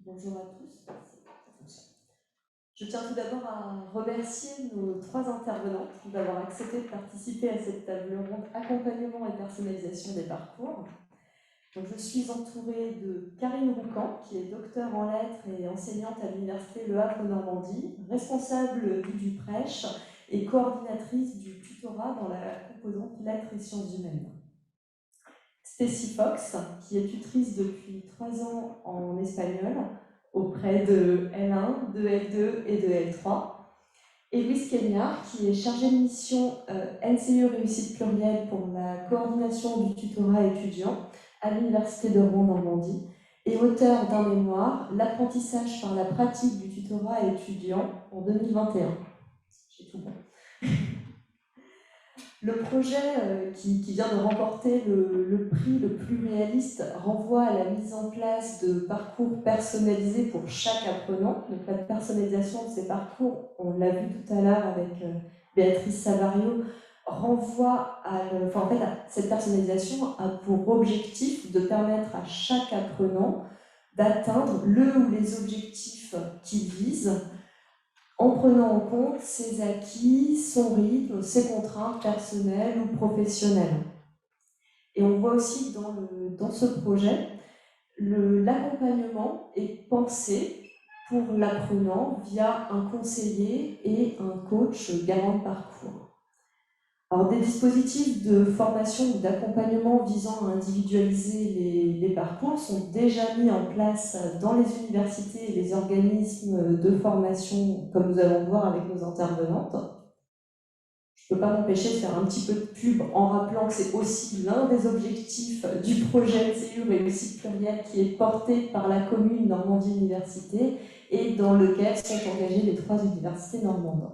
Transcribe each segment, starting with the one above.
Bonjour à tous. Je tiens tout d'abord à remercier nos trois intervenantes d'avoir accepté de participer à cette table ronde accompagnement et personnalisation des parcours. Donc, je suis entourée de Karine Roucan, qui est docteure en lettres et enseignante à l'Université Le Havre-Normandie, responsable du Duprèche et coordinatrice du tutorat dans la composante lettres et sciences humaines. Stacy Fox, qui est tutrice depuis 3 ans en espagnol, auprès de L1, de L2 et de L3. Et Louise Kenyard, qui est chargée de mission NCE Réussite Plurielle pour la coordination du tutorat étudiant à l'Université de Rouen-Normandie et auteur d'un mémoire, L'apprentissage par la pratique du tutorat étudiant en 2021. J'ai tout bon. Le projet qui vient de remporter le prix le plus réaliste renvoie à la mise en place de parcours personnalisés pour chaque apprenant. Donc la personnalisation de ces parcours, on l'a vu tout à l'heure avec Béatrice Savario, renvoie cette personnalisation a pour objectif de permettre à chaque apprenant d'atteindre le ou les objectifs qu'il vise, en prenant en compte ses acquis, son rythme, ses contraintes personnelles ou professionnelles. Et on voit aussi dans ce projet, l'accompagnement est pensé pour l'apprenant via un conseiller et un coach garant de parcours. Alors, des dispositifs de formation ou d'accompagnement visant à individualiser les parcours sont déjà mis en place dans les universités et les organismes de formation, comme nous allons voir avec nos intervenantes. Je ne peux pas m'empêcher de faire un petit peu de pub en rappelant que c'est aussi l'un des objectifs du projet NCU Réussite Plurielle qui est porté par la commune Normandie Université et dans lequel sont engagées les 3 universités normandes.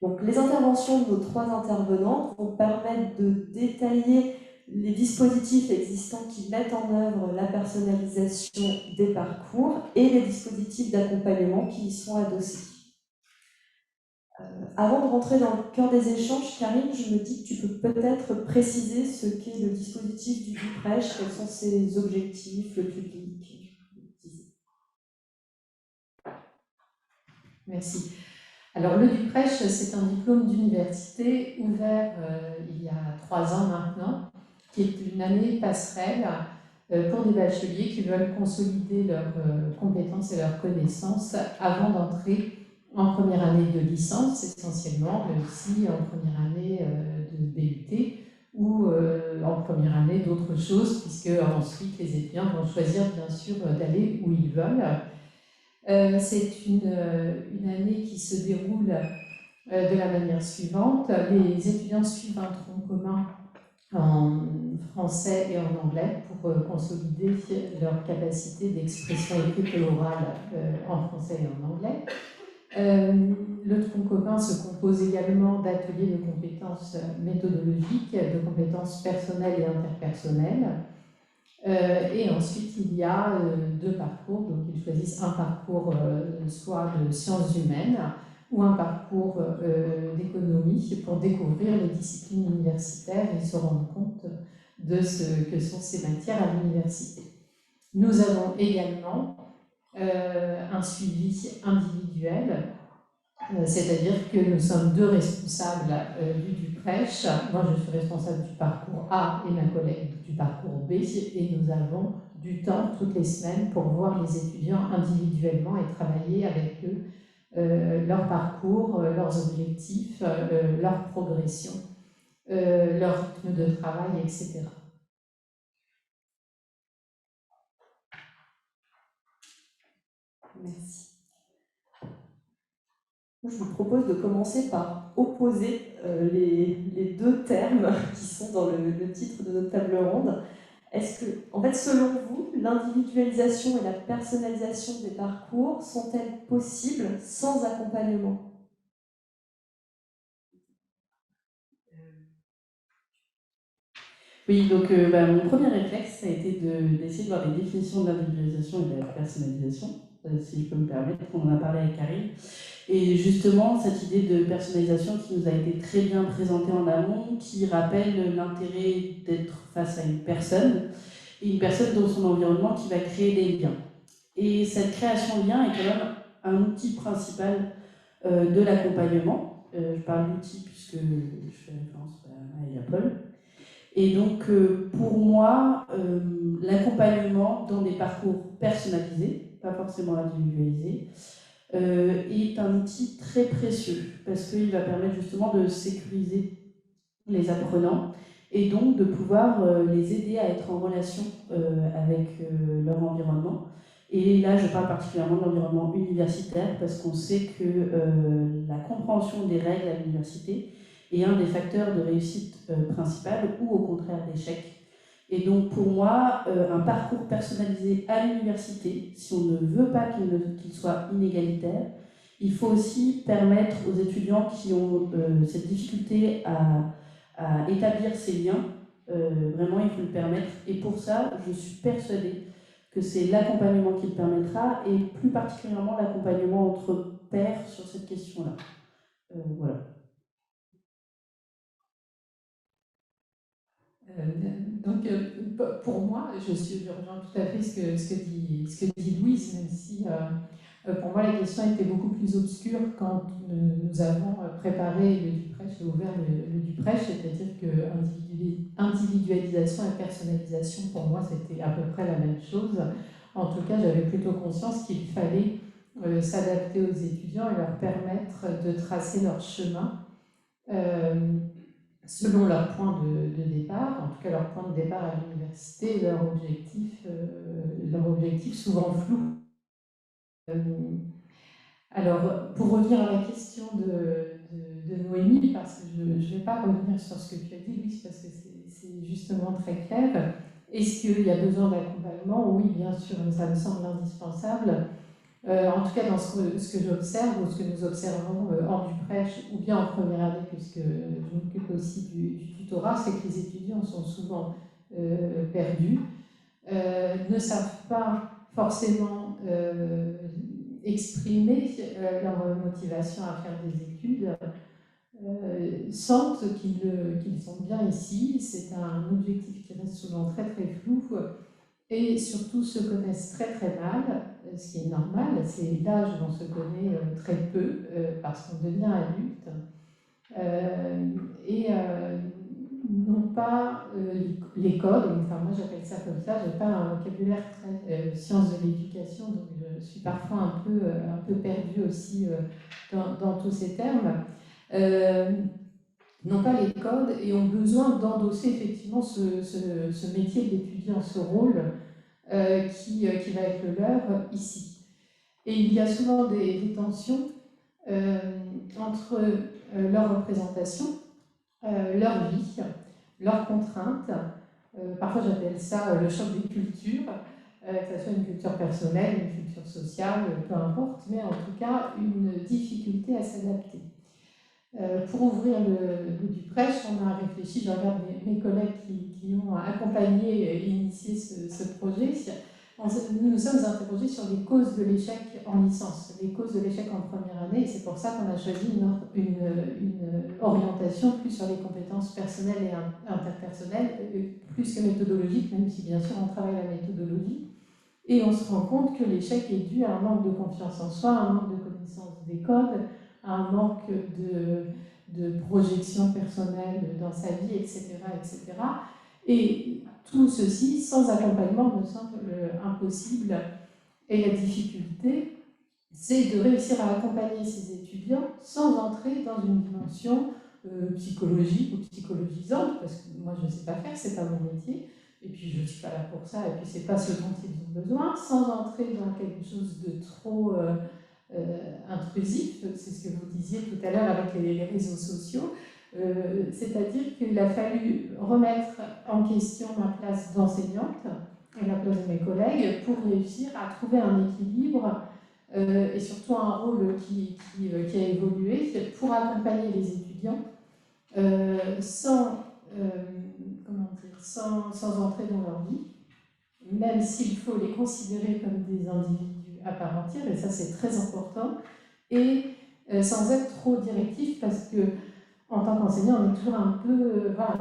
Donc, les interventions de nos 3 intervenants vont permettre de détailler les dispositifs existants qui mettent en œuvre la personnalisation des parcours et les dispositifs d'accompagnement qui y sont adossés. Avant de rentrer dans le cœur des échanges, Karine, je me dis que tu peux peut-être préciser ce qu'est le dispositif du Duprèche, quels sont ses objectifs, le public. Merci. Alors, le Duprèche, c'est un diplôme d'université ouvert il y a 3 ans maintenant, qui est une année passerelle pour des bacheliers qui veulent consolider leurs compétences et leurs connaissances avant d'entrer en première année de licence, essentiellement, mais aussi en première année de BUT ou en première année d'autres choses, puisque ensuite les étudiants vont choisir bien sûr d'aller où ils veulent. C'est une année qui se déroule de la manière suivante. Les étudiants suivent un tronc commun en français et en anglais pour consolider leur capacité d'expression écrite et orale en français et en anglais. Le tronc commun se compose également d'ateliers de compétences méthodologiques, de compétences personnelles et interpersonnelles. Et ensuite, il y a 2 parcours. Donc, ils choisissent un parcours soit de sciences humaines ou un parcours d'économie pour découvrir les disciplines universitaires et se rendre compte de ce que sont ces matières à l'université. Nous avons également un suivi individuel, c'est-à-dire que nous sommes 2 responsables du Duprèche. Moi, je suis responsable du parcours A et ma collègue du parcours B, et nous avons du temps toutes les semaines pour voir les étudiants individuellement et travailler avec eux leur parcours, leurs objectifs, leur progression, leur rythme de travail, etc. Merci. Je vous propose de commencer par opposer les 2 termes qui sont dans le titre de notre table ronde. Est-ce que, en fait, selon vous, l'individualisation et la personnalisation des parcours sont-elles possibles sans accompagnement ? Oui, donc mon premier réflexe, ça a été d'essayer de voir les définitions de l'individualisation et de la personnalisation, si je peux me permettre, on en a parlé avec Karine. Et justement, cette idée de personnalisation qui nous a été très bien présentée en amont, qui rappelle l'intérêt d'être face à une personne, et une personne dans son environnement qui va créer des liens. Et cette création de lien est quand même un outil principal de l'accompagnement. Je parle d'outil puisque je fais référence à Eliapol. Et donc, pour moi, l'accompagnement dans des parcours personnalisés, pas forcément individualisés, est un outil très précieux parce qu'il va permettre justement de sécuriser les apprenants et donc de pouvoir les aider à être en relation avec leur environnement. Et là, je parle particulièrement de l'environnement universitaire parce qu'on sait que la compréhension des règles à l'université est un des facteurs de réussite principale ou au contraire d'échec. Et donc pour moi, un parcours personnalisé à l'université, si on ne veut pas qu'il soit inégalitaire, il faut aussi permettre aux étudiants qui ont cette difficulté à établir ces liens, vraiment il faut le permettre. Et pour ça, je suis persuadée que c'est l'accompagnement qui le permettra, et plus particulièrement l'accompagnement entre pairs sur cette question-là. Voilà. Donc, pour moi, je rejoins tout à fait ce que dit Louise, même si pour moi la question était beaucoup plus obscure quand nous avons préparé le DuPrêche et ouvert le DuPrêche, c'est-à-dire que individualisation et personnalisation, pour moi, c'était à peu près la même chose. En tout cas, j'avais plutôt conscience qu'il fallait s'adapter aux étudiants et leur permettre de tracer leur chemin. Selon leur point de départ, en tout cas leur point de départ à l'université, leur objectif souvent flou. Alors, pour revenir à la question de Noémie, parce que je ne vais pas revenir sur ce que tu as dit, Louise, parce que c'est justement très clair. Est-ce qu'il y a besoin d'accompagnement? Oui, bien sûr, ça me semble indispensable. En tout cas, dans ce que j'observe, ou ce que nous observons hors du prêche, ou bien en première année, puisque je m'occupe aussi du tutorat, c'est que les étudiants sont souvent perdus, ne savent pas forcément exprimer leur motivation à faire des études, sentent qu'ils sont bien ici, c'est un objectif qui reste souvent très très flou, et surtout se connaissent très très mal, ce qui est normal, c'est l'âge où on se connaît très peu parce qu'on devient adulte, et n'ont pas les codes, enfin moi j'appelle ça comme ça, j'ai pas un vocabulaire très sciences de l'éducation, donc je suis parfois un peu perdue aussi dans tous ces termes. N'ont pas les codes et ont besoin d'endosser effectivement ce métier d'étudiant, ce rôle qui va être le leur ici. Et il y a souvent des tensions entre leur représentation, leur vie, leurs contraintes. Parfois j'appelle ça le choc des cultures, que ce soit une culture personnelle, une culture sociale, peu importe, mais en tout cas une difficulté à s'adapter. Pour ouvrir le DuPrêche, on a réfléchi, je regarde mes collègues qui ont accompagné et initié ce projet. Nous nous sommes interrogés sur les causes de l'échec en licence, les causes de l'échec en première année, et c'est pour ça qu'on a choisi une orientation plus sur les compétences personnelles et interpersonnelles, plus que méthodologique, même si bien sûr on travaille la méthodologie. Et on se rend compte que l'échec est dû à un manque de confiance en soi, un manque de connaissance des codes, un manque de projection personnelle dans sa vie, etc., etc. Et tout ceci, sans accompagnement, me semble impossible. Et la difficulté, c'est de réussir à accompagner ces étudiants sans entrer dans une dimension psychologique ou psychologisante, parce que moi je ne sais pas faire, c'est pas mon métier, et puis je ne suis pas là pour ça, et puis c'est pas ce dont ils ont besoin, sans entrer dans quelque chose de trop intrusif, c'est ce que vous disiez tout à l'heure avec les réseaux sociaux, c'est-à-dire qu'il a fallu remettre en question ma place d'enseignante et la place de mes collègues pour réussir à trouver un équilibre et surtout un rôle qui a évolué pour accompagner les étudiants sans entrer dans leur vie, même s'il faut les considérer comme des individus à part entière, et ça c'est très important, et sans être trop directif, parce que en tant qu'enseignant, on est toujours un peu, voilà,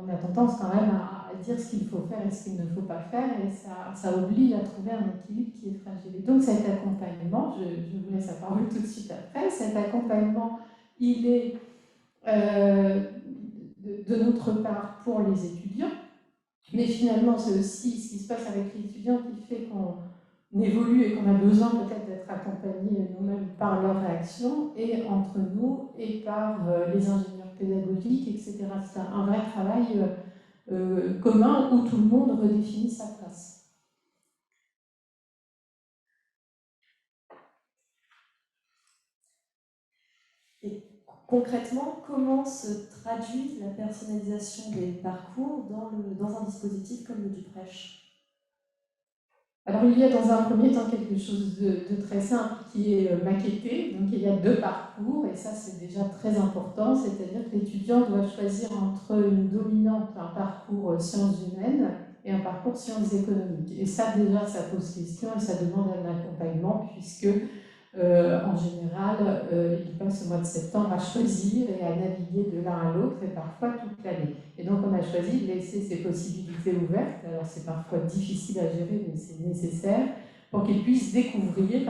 on a tendance quand même à dire ce qu'il faut faire et ce qu'il ne faut pas faire, et ça oblige à trouver un équilibre qui est fragile. Et donc cet accompagnement, je vous laisse la parole tout de suite après, cet accompagnement, il est de notre part pour les étudiants, mais finalement c'est aussi ce qui se passe avec les étudiants qui fait qu'on évolue et qu'on a besoin peut-être d'être accompagnés nous-mêmes par leur réaction, et entre nous et par les ingénieurs pédagogiques, etc. C'est un vrai travail commun où tout le monde redéfinit sa place. Et concrètement, comment se traduit la personnalisation des parcours dans un dispositif comme le DuPrêche? Alors il y a dans un premier temps quelque chose de très simple qui est maquetté. Donc il y a 2 parcours, et ça c'est déjà très important, c'est-à-dire que l'étudiant doit choisir entre une dominante, un parcours sciences humaines et un parcours sciences économiques. Et ça déjà ça pose question et ça demande un accompagnement, puisque en général il passe le mois de septembre à choisir et à naviguer de l'un à l'autre, et parfois toute l'année. Et donc on a choisi de laisser ces possibilités ouvertes. Alors c'est parfois difficile à gérer, mais c'est nécessaire pour qu'ils puissent découvrir,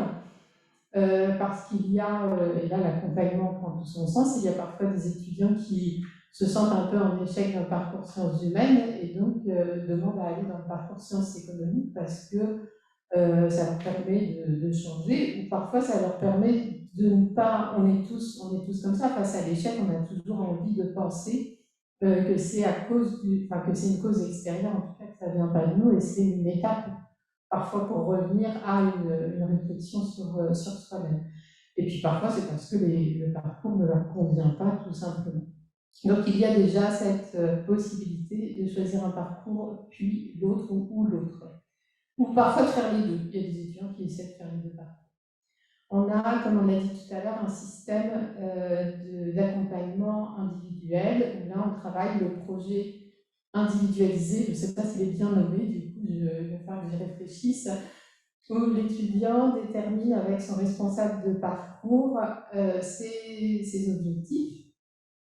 parce qu'il y a, et là l'accompagnement prend tout son sens, il y a parfois des étudiants qui se sentent un peu en échec dans le parcours sciences humaines et donc demandent à aller dans le parcours sciences économiques parce que ça leur permet de changer, ou parfois ça leur permet de ne pas, on est tous comme ça, face à l'échec, on a toujours envie de penser que c'est à cause que c'est une cause extérieure, en tout cas que ça vient pas de nous, et c'est une étape parfois pour revenir à une réflexion sur soi-même. Et puis parfois c'est parce que le parcours ne leur convient pas, tout simplement. Donc il y a déjà cette possibilité de choisir un parcours puis l'autre ou l'autre. Ou parfois de faire les deux. Il y a des étudiants qui essaient de faire les deux parcours. On a, comme on l'a dit tout à l'heure, un système d'accompagnement individuel, où là on travaille le projet individualisé, je ne sais pas s'il est bien nommé, du coup il va falloir que j'y réfléchisse, où l'étudiant détermine avec son responsable de parcours ses objectifs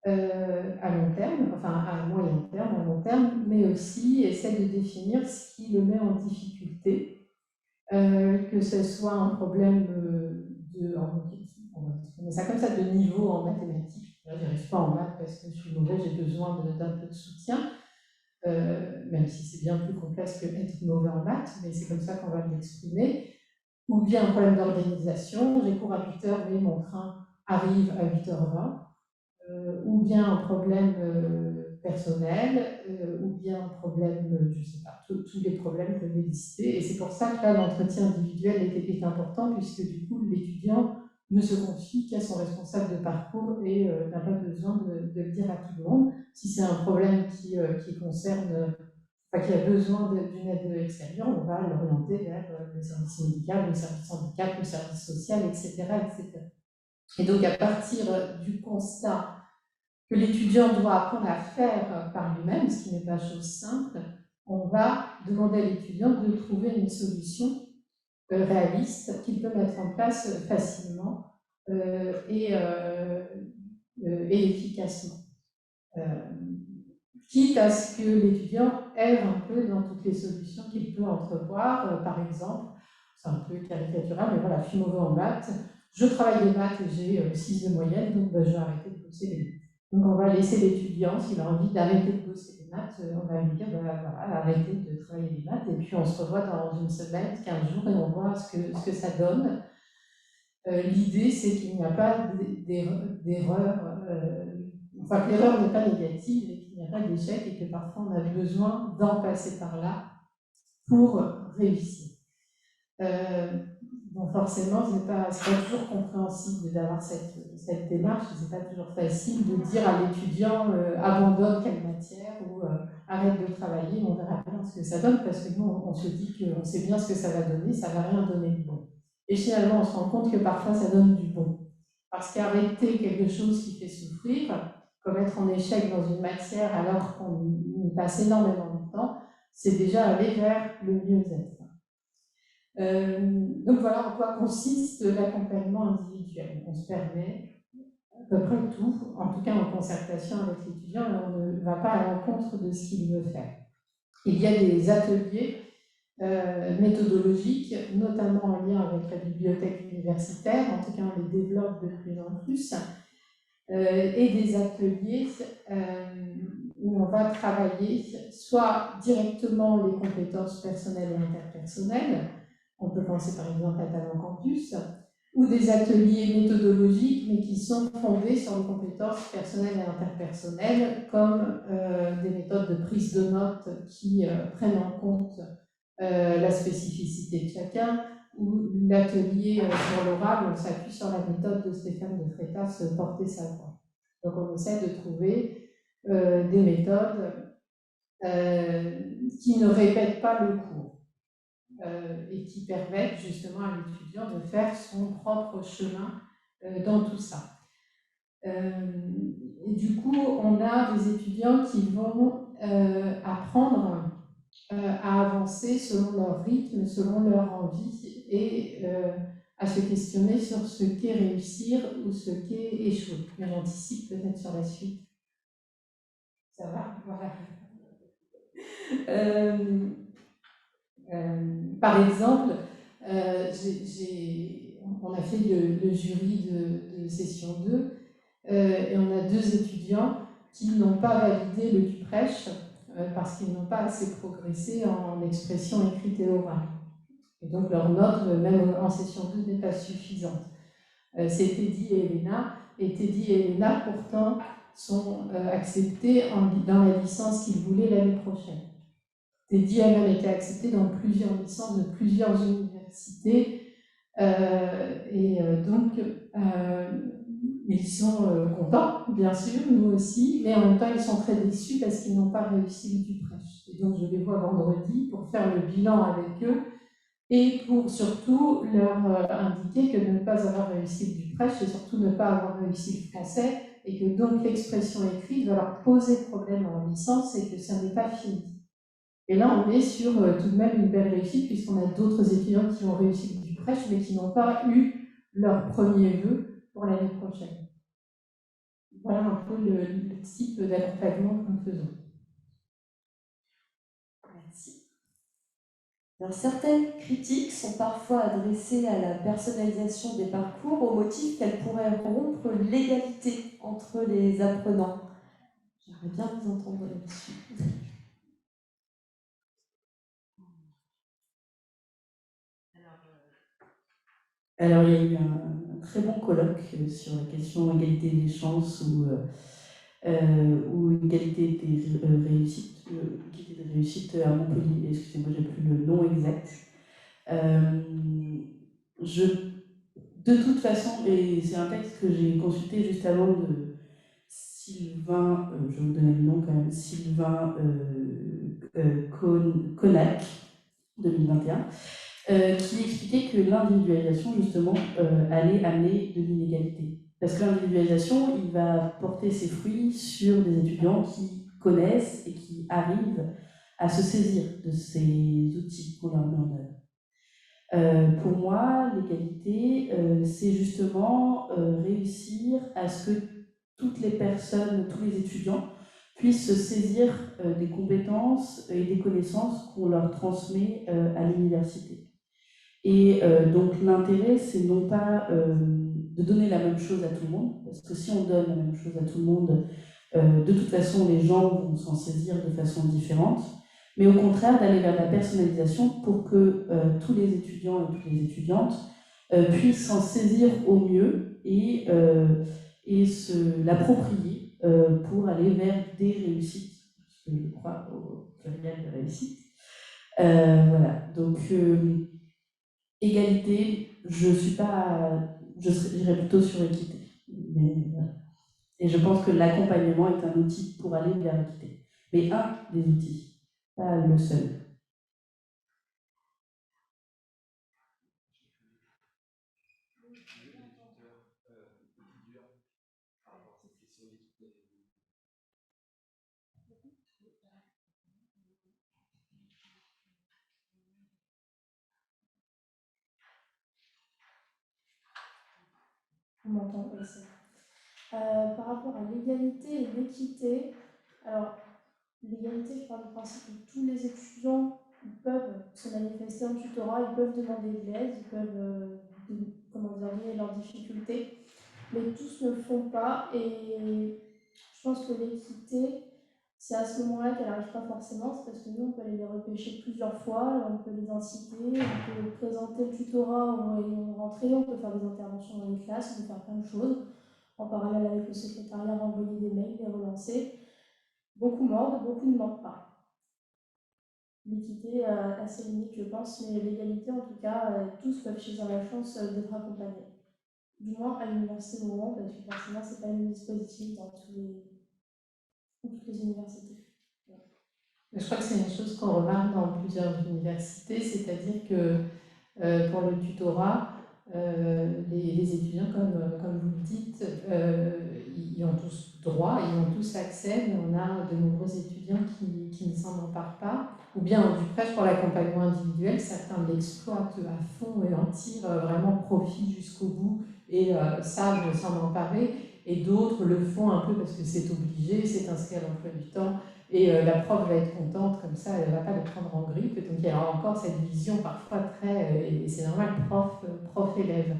à long terme, enfin à moyen terme, à long terme, mais aussi essaie de définir ce qui le met en difficulté, que ce soit un problème on va exprimer ça comme ça, de niveau en mathématiques. Là, je n'y arrive pas en maths parce que je suis mauvais, j'ai besoin d'un peu de soutien, même si c'est bien plus complexe que être mauvais en maths, mais c'est comme ça qu'on va l'exprimer. Ou bien un problème d'organisation, j'ai cours à 8h, mais mon train arrive à 8h20. Ou bien un problème personnel, ou bien un problème, je ne sais pas, tous les problèmes peuvent exister. Et c'est pour ça que là, l'entretien individuel est important, puisque du coup, l'étudiant ne se confie qu'à son responsable de parcours et n'a pas besoin de le dire à tout le monde. Si c'est un problème qui concerne, qui a besoin d'une aide extérieure, on va l'orienter vers le service médical, le service handicap, le service social, etc., etc. Et donc, à partir du constat que l'étudiant doit apprendre à faire par lui-même, ce qui n'est pas chose simple, on va demander à l'étudiant de trouver une solution réaliste qu'il peut mettre en place facilement et efficacement. Quitte à ce que l'étudiant erre un peu dans toutes les solutions qu'il peut entrevoir. Par exemple, c'est un peu caricatural, mais voilà, je suis mauvais en maths, je travaille les maths et j'ai 6 de moyenne, donc je vais arrêter de bosser les maths. Donc on va laisser l'étudiant, s'il a envie d'arrêter de bosser les maths, on va lui dire, voilà, arrêtez de travailler les maths, et puis on se revoit dans une semaine, 15 jours, et on voit ce que ça donne. L'idée, c'est qu'il n'y a pas d'erreur, enfin que l'erreur n'est pas négative, et qu'il n'y a pas d'échec, et que parfois on a besoin d'en passer par là pour réussir. Bon, forcément, ce n'est pas toujours compréhensible d'avoir cette démarche, ce n'est pas toujours facile de dire à l'étudiant abandonne quelle matière ou arrête de travailler, on verra bien ce que ça donne, parce que nous, on se dit qu'on sait bien ce que ça va donner, ça ne va rien donner de bon. Et finalement, on se rend compte que parfois, ça donne du bon. Parce qu'arrêter quelque chose qui fait souffrir, comme être en échec dans une matière alors qu'on y passe énormément de temps, c'est déjà aller vers le mieux-être. Donc voilà en quoi consiste l'accompagnement individuel. On se permet à peu près tout, en tout cas en concertation avec l'étudiant, et on ne va pas à l'encontre de ce qu'il veut faire. Il y a des ateliers méthodologiques, notamment en lien avec la bibliothèque universitaire, en tout cas on les développe de plus en plus, et des ateliers où on va travailler soit directement les compétences personnelles et interpersonnelles, on peut penser par exemple à Talent Campus, ou des ateliers méthodologiques, mais qui sont fondés sur les compétences personnelles et interpersonnelles, comme des méthodes de prise de notes qui prennent en compte la spécificité de chacun, ou l'atelier sur l'oral, on s'appuie sur la méthode de Stéphane de Freitas, porter sa voix. Donc on essaie de trouver des méthodes qui ne répètent pas le cours. Et qui permettent justement à l'étudiant de faire son propre chemin dans tout ça. Et du coup, on a des étudiants qui vont apprendre à avancer selon leur rythme, selon leur envie et à se questionner sur ce qu'est réussir ou ce qu'est échouer. Mais j'anticipe peut-être sur la suite. Ça va? Voilà. Par exemple, on a fait le jury de session 2 et on a 2 étudiants qui n'ont pas validé le DUPRECH parce qu'ils n'ont pas assez progressé en expression écrite et orale. Et donc leur note, même en session 2, n'est pas suffisante. C'est Teddy et Elena. Et Teddy et Elena, pourtant, sont acceptés dans la licence qu'ils voulaient l'année prochaine. Teddy a même été accepté dans plusieurs licences de plusieurs universités. Donc, ils sont contents, bien sûr, nous aussi, mais en même temps, ils sont très déçus parce qu'ils n'ont pas réussi le DUPRECH. Et donc, je les vois vendredi pour faire le bilan avec eux et pour surtout leur indiquer que de ne pas avoir réussi le DUPRECH, c'est surtout ne pas avoir réussi le français, et que donc l'expression écrite va leur poser problème en licence et que ça n'est pas fini. Et là, on est sur tout de même une belle réussite, puisqu'on a d'autres étudiants qui ont réussi le DUPRECH, mais qui n'ont pas eu leur premier vœu pour l'année prochaine. Voilà un peu le type d'accompagnement que nous faisons. Merci. Alors, certaines critiques sont parfois adressées à la personnalisation des parcours au motif qu'elle pourrait rompre l'égalité entre les apprenants. J'aimerais bien vous entendre là-dessus. Alors, il y a eu un très bon colloque sur la question égalité des chances ou égalité des réussites, égalité des réussites à Montpellier. Excusez-moi, j'ai plus le nom exact. De toute façon, et c'est un texte que j'ai consulté juste avant de Sylvain, je vais vous donner le nom quand même, Sylvain Connac, 2021. Qui expliquait que l'individualisation, justement, allait amener de l'inégalité. Parce que l'individualisation, il va porter ses fruits sur des étudiants qui connaissent et qui arrivent à se saisir de ces outils qu'on leur met en œuvre. Pour moi, l'égalité, c'est justement réussir à ce que toutes les personnes, tous les étudiants, puissent se saisir des compétences et des connaissances qu'on leur transmet à l'université. Et donc l'intérêt, c'est non pas de donner la même chose à tout le monde, parce que si on donne la même chose à tout le monde, de toute façon, les gens vont s'en saisir de façon différente, mais au contraire d'aller vers la personnalisation pour que tous les étudiants et toutes les étudiantes puissent s'en saisir au mieux et se l'approprier pour aller vers des réussites, parce que je crois au pluriel de réussite. Voilà, donc égalité, je suis pas, je dirais plutôt sur équité. Et je pense que l'accompagnement est un outil pour aller vers l'équité. Mais un des outils, pas le seul. On m'entend aussi. Par rapport à l'égalité et l'équité, alors l'égalité, je parle du principe où tous les étudiants ils peuvent se manifester en tutorat, ils peuvent demander de l'aide, ils peuvent donner leurs difficultés, mais tous ne le font pas. Et je pense que l'équité, c'est à ce moment-là qu'elle n'arrive pas forcément, c'est parce que nous, on peut aller les repêcher plusieurs fois, on peut les inciter, on peut présenter le tutorat en rentrée, on peut faire des interventions dans les classes, on peut faire plein de choses. En parallèle avec le secrétariat, renvoyer des mails, les relancer. Beaucoup mordent, beaucoup ne mordent pas. L'équité a ses limites, je pense, mais l'égalité, en tout cas, tous peuvent saisir la chance d'être accompagnés. Du moins à l'université Montauban, parce que forcément, c'est pas le même dispositif dans toutes les universités. Je crois que c'est une chose qu'on remarque dans plusieurs universités, c'est-à-dire que pour le tutorat, les étudiants, comme vous le dites, ils ont tous droit, ils ont tous accès, mais on a de nombreux étudiants qui ne s'en emparent pas. Ou bien du prêche pour l'accompagnement individuel, certains l'exploitent à fond et en tirent vraiment profit jusqu'au bout et savent s'en emparer, et d'autres le font un peu parce que c'est obligé, c'est inscrit à l'emploi du temps. Et la prof va être contente, comme ça, elle ne va pas le prendre en grippe. Donc il y a encore cette vision parfois très, et c'est normal, prof-élève.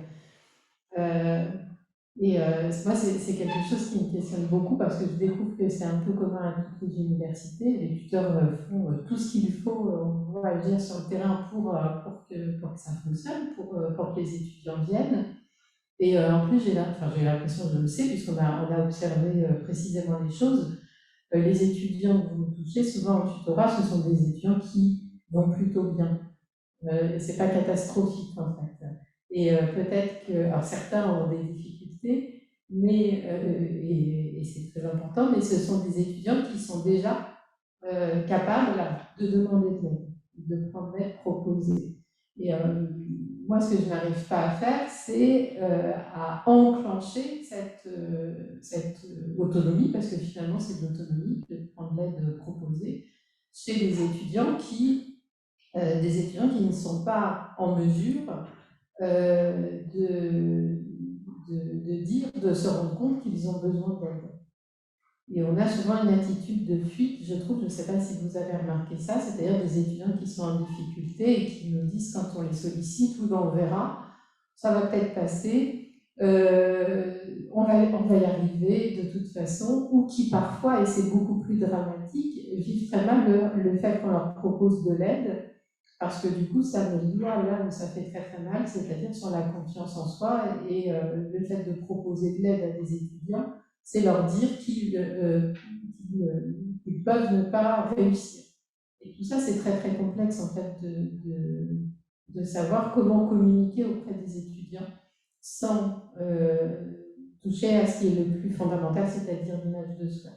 Moi, c'est quelque chose qui me questionne beaucoup parce que je découvre que c'est un peu commun à toutes les universités. Les tuteurs font tout ce qu'il faut, on va dire, sur le terrain pour que ça fonctionne, pour que les étudiants viennent. Et en plus, j'ai l'impression, je le sais, puisqu'on a observé précisément les choses. Les étudiants que vous touchez, souvent en tutorat, ce sont des étudiants qui vont plutôt bien. C'est pas catastrophique en fait. Et peut-être que, alors certains ont des difficultés, mais et c'est très important, mais ce sont des étudiants qui sont déjà capables de demander de l'aide, de prendre l'aide proposée. Et moi, ce que je n'arrive pas à faire, c'est à enclencher cette autonomie, parce que finalement, c'est de l'autonomie de prendre l'aide proposée chez des étudiants qui ne sont pas en mesure de se rendre compte qu'ils ont besoin d'aide. Et on a souvent une attitude de fuite, je trouve, je ne sais pas si vous avez remarqué ça, c'est-à-dire des étudiants qui sont en difficulté et qui nous disent quand on les sollicite, ou on verra, ça va peut-être passer, on va y arriver de toute façon, ou qui parfois, et c'est beaucoup plus dramatique, vivent très mal le fait qu'on leur propose de l'aide, parce que du coup, ça met le doigt là où ça fait très très mal, c'est-à-dire sur la confiance en soi, et le fait de proposer de l'aide à des étudiants, c'est leur dire qu'ils peuvent ne pas réussir. Et tout ça, c'est très très complexe en fait de savoir comment communiquer auprès des étudiants sans toucher à ce qui est le plus fondamental, c'est-à-dire l'image de soi.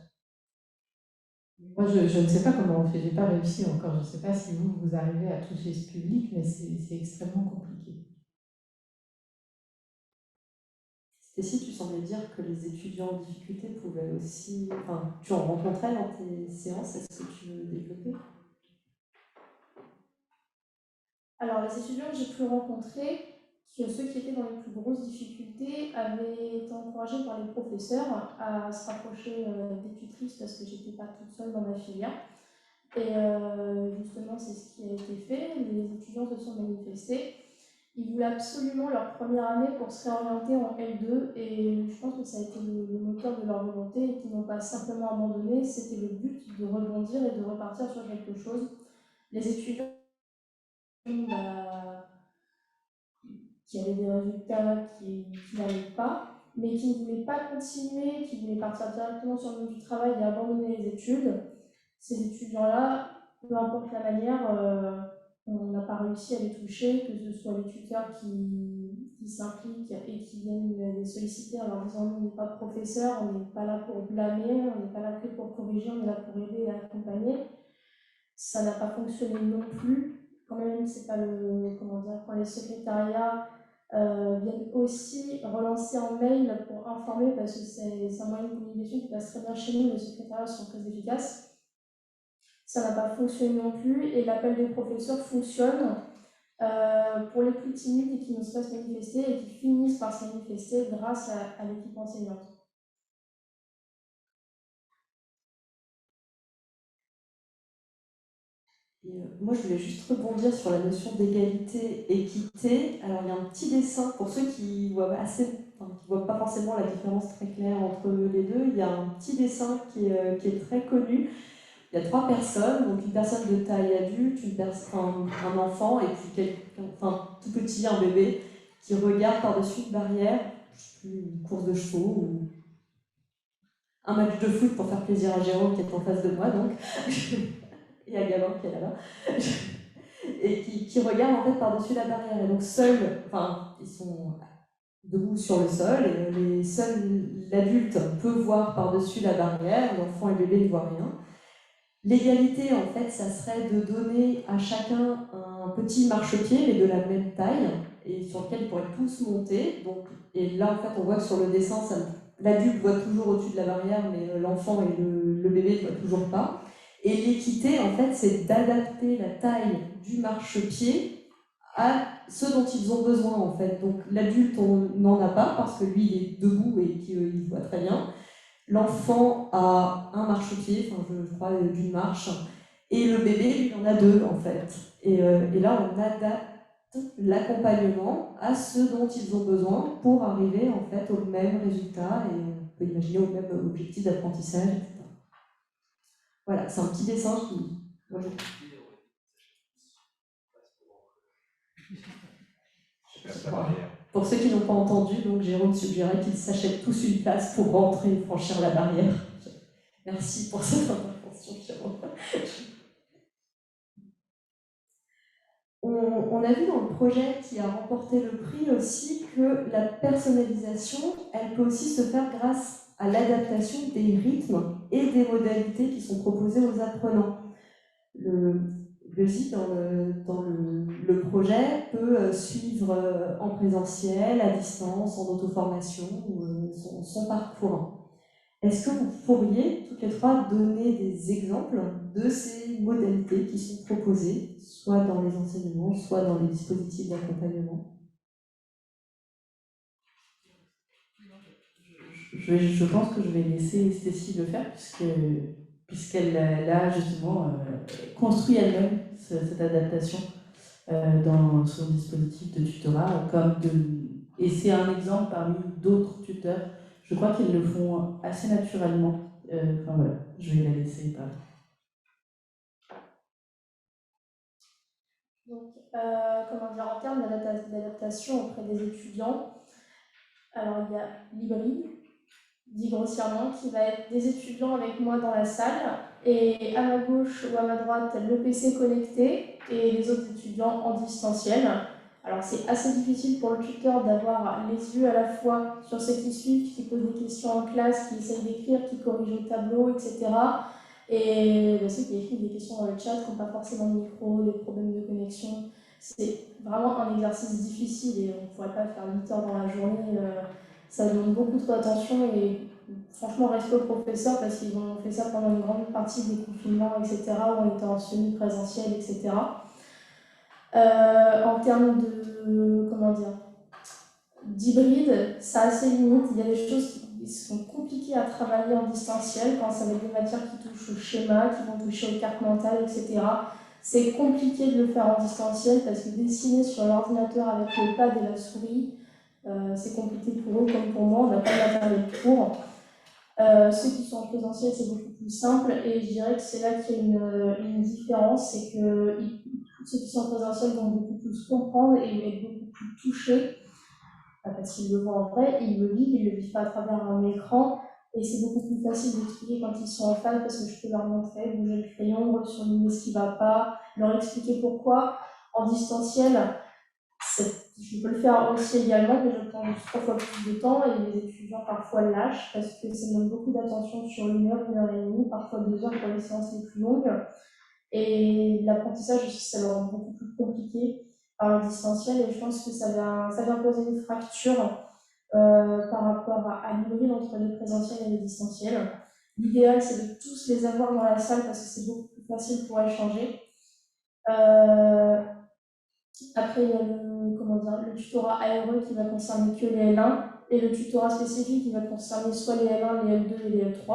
Moi, je ne sais pas comment on fait, je n'ai pas réussi encore. Je ne sais pas si vous arrivez à toucher ce public, mais c'est extrêmement compliqué. Stécie, tu semblais dire que les étudiants en difficulté pouvaient aussi... Enfin, tu en rencontrais dans tes séances, est-ce que tu veux développer? Alors, les étudiants que j'ai pu rencontrer, ceux qui étaient dans les plus grosses difficultés, avaient été encouragés par les professeurs à se rapprocher des tutrices parce que j'étais pas toute seule dans ma filière. Et justement, c'est ce qui a été fait. Les étudiants se sont manifestés. Ils voulaient absolument leur première année pour se réorienter en L2 et je pense que ça a été le moteur de leur volonté et qu'ils n'ont pas simplement abandonné. C'était le but de rebondir et de repartir sur quelque chose. Les étudiants qui avaient des résultats qui n'allaient pas, mais qui ne voulaient pas continuer, qui voulaient partir directement sur le monde du travail et abandonner les études, ces étudiants-là, peu importe la manière, on n'a pas réussi à les toucher, que ce soit les tuteurs qui s'impliquent et qui viennent les solliciter en leur disant « on n'est pas professeur, on n'est pas là pour blâmer, on n'est pas là que pour corriger, on est là pour aider et accompagner ». Ça n'a pas fonctionné non plus. Quand même, c'est pas quand les secrétariats viennent aussi relancer en mail pour informer, parce que c'est un moyen de communication qui passe très bien chez nous, les secrétariats sont très efficaces. Ça n'a pas fonctionné non plus, et l'appel des professeurs fonctionne pour les plus timides et qui n'osent pas se manifester et qui finissent par se manifester grâce à l'équipe enseignante. Moi, je voulais juste rebondir sur la notion d'égalité, équité. Alors, il y a un petit dessin, pour ceux qui voient qui voient pas forcément la différence très claire entre les deux, il y a un petit dessin qui est très connu. Il y a 3 personnes, donc une personne de taille adulte, un enfant et puis quelqu'un, tout petit, un bébé, qui regarde par-dessus une barrière, je sais plus, une course de chevaux ou un match de foot pour faire plaisir à Jérôme qui est en face de moi, donc, et à Gabin qui est là-bas, et qui regarde en fait par-dessus la barrière. Et donc ils sont debout sur le sol, et l'adulte peut voir par-dessus la barrière, l'enfant et le bébé ne voient rien. L'égalité, en fait, ça serait de donner à chacun un petit marchepied, mais de la même taille, et sur lequel ils pourraient tous monter. Donc, et là, en fait, on voit que sur le dessin, l'adulte voit toujours au-dessus de la barrière, mais l'enfant et le bébé ne voient toujours pas. Et l'équité, en fait, c'est d'adapter la taille du marchepied à ce dont ils ont besoin, en fait. Donc, l'adulte, on n'en a pas, parce que lui, il est debout et qu'il voit très bien. L'enfant a un marchepied, je crois, d'une marche, et le bébé, lui, en a 2, en fait. Et là, on adapte l'accompagnement à ce dont ils ont besoin pour arriver, en fait, au même résultat, et on peut imaginer au même objectif d'apprentissage, etc. Voilà, c'est un petit dessin qui... Pour ceux qui n'ont pas entendu, donc Jérôme suggérait qu'ils s'achètent tous une place pour rentrer et franchir la barrière. Merci pour cette intervention, Jérôme. On a vu dans le projet qui a remporté le prix aussi que la personnalisation, elle peut aussi se faire grâce à l'adaptation des rythmes et des modalités qui sont proposées aux apprenants. Le SIG dans le projet peut suivre en présentiel, à distance, en auto-formation son parcours. Est-ce que vous pourriez, toutes les 3, donner des exemples de ces modalités qui sont proposées, soit dans les enseignements, soit dans les dispositifs d'accompagnement? Je pense que je vais laisser Stécie le faire, puisqu'elle a justement construit elle-même cette adaptation dans son dispositif de tutorat, et c'est un exemple parmi d'autres tuteurs. Je crois qu'ils le font assez naturellement. Voilà, je vais la laisser parler. Donc, en termes d'adaptation auprès des étudiants, alors il y a l'hybride, dit grossièrement, qui va être des étudiants avec moi dans la salle, et à ma gauche ou à ma droite, le PC connecté, et les autres étudiants en distanciel. Alors c'est assez difficile pour le tuteur d'avoir les yeux à la fois sur ceux qui suivent, qui posent des questions en classe, qui essayent d'écrire, qui corrigent au tableau, etc. Et ceux qui écrivent des questions dans le chat, qui n'ont pas forcément de micro, des problèmes de connexion. C'est vraiment un exercice difficile et on ne pourrait pas faire 8 heures dans la journée. Ça demande beaucoup trop d'attention et franchement, respect aux professeurs parce qu'ils ont fait ça pendant une grande partie des confinements, etc., où on était en semi-présentiel, etc. En termes d'hybride, ça a ses limites. Il y a des choses qui sont compliquées à travailler en distanciel quand ça va être des matières qui touchent au schéma, qui vont toucher aux cartes mentales, etc. C'est compliqué de le faire en distanciel parce que dessiner sur l'ordinateur avec le pad et la souris, c'est compliqué pour eux comme pour moi, on n'a pas de matériel pour. Ceux qui sont en présentiel, c'est beaucoup plus simple et je dirais que c'est là qu'il y a une différence, c'est que ceux qui sont en présentiel vont beaucoup plus comprendre et être beaucoup plus touchés parce qu'ils le voient en vrai, ils le vivent, ils ne le vivent pas à travers un écran et c'est beaucoup plus facile d'expliquer quand ils sont en face parce que je peux leur montrer, bouger le crayon, surligner ce qui ne va pas, leur expliquer pourquoi. En distanciel, je peux le faire aussi également, mais je prends 3 fois plus de temps et les étudiants parfois lâchent parce que ça demande beaucoup d'attention sur 1 heure, 1 heure et demie, parfois 2 heures pour les séances les plus longues. Et l'apprentissage aussi, ça leur rend beaucoup plus compliqué par le distanciel et je pense que ça vient poser une fracture par rapport à l'hybride entre les présentiels et les distanciels. L'idéal, c'est de tous les avoir dans la salle parce que c'est beaucoup plus facile pour échanger. Après, il y a le tutorat ARE qui va concerner que les L1 et le tutorat spécifique qui va concerner soit les L1, les L2 et les L3.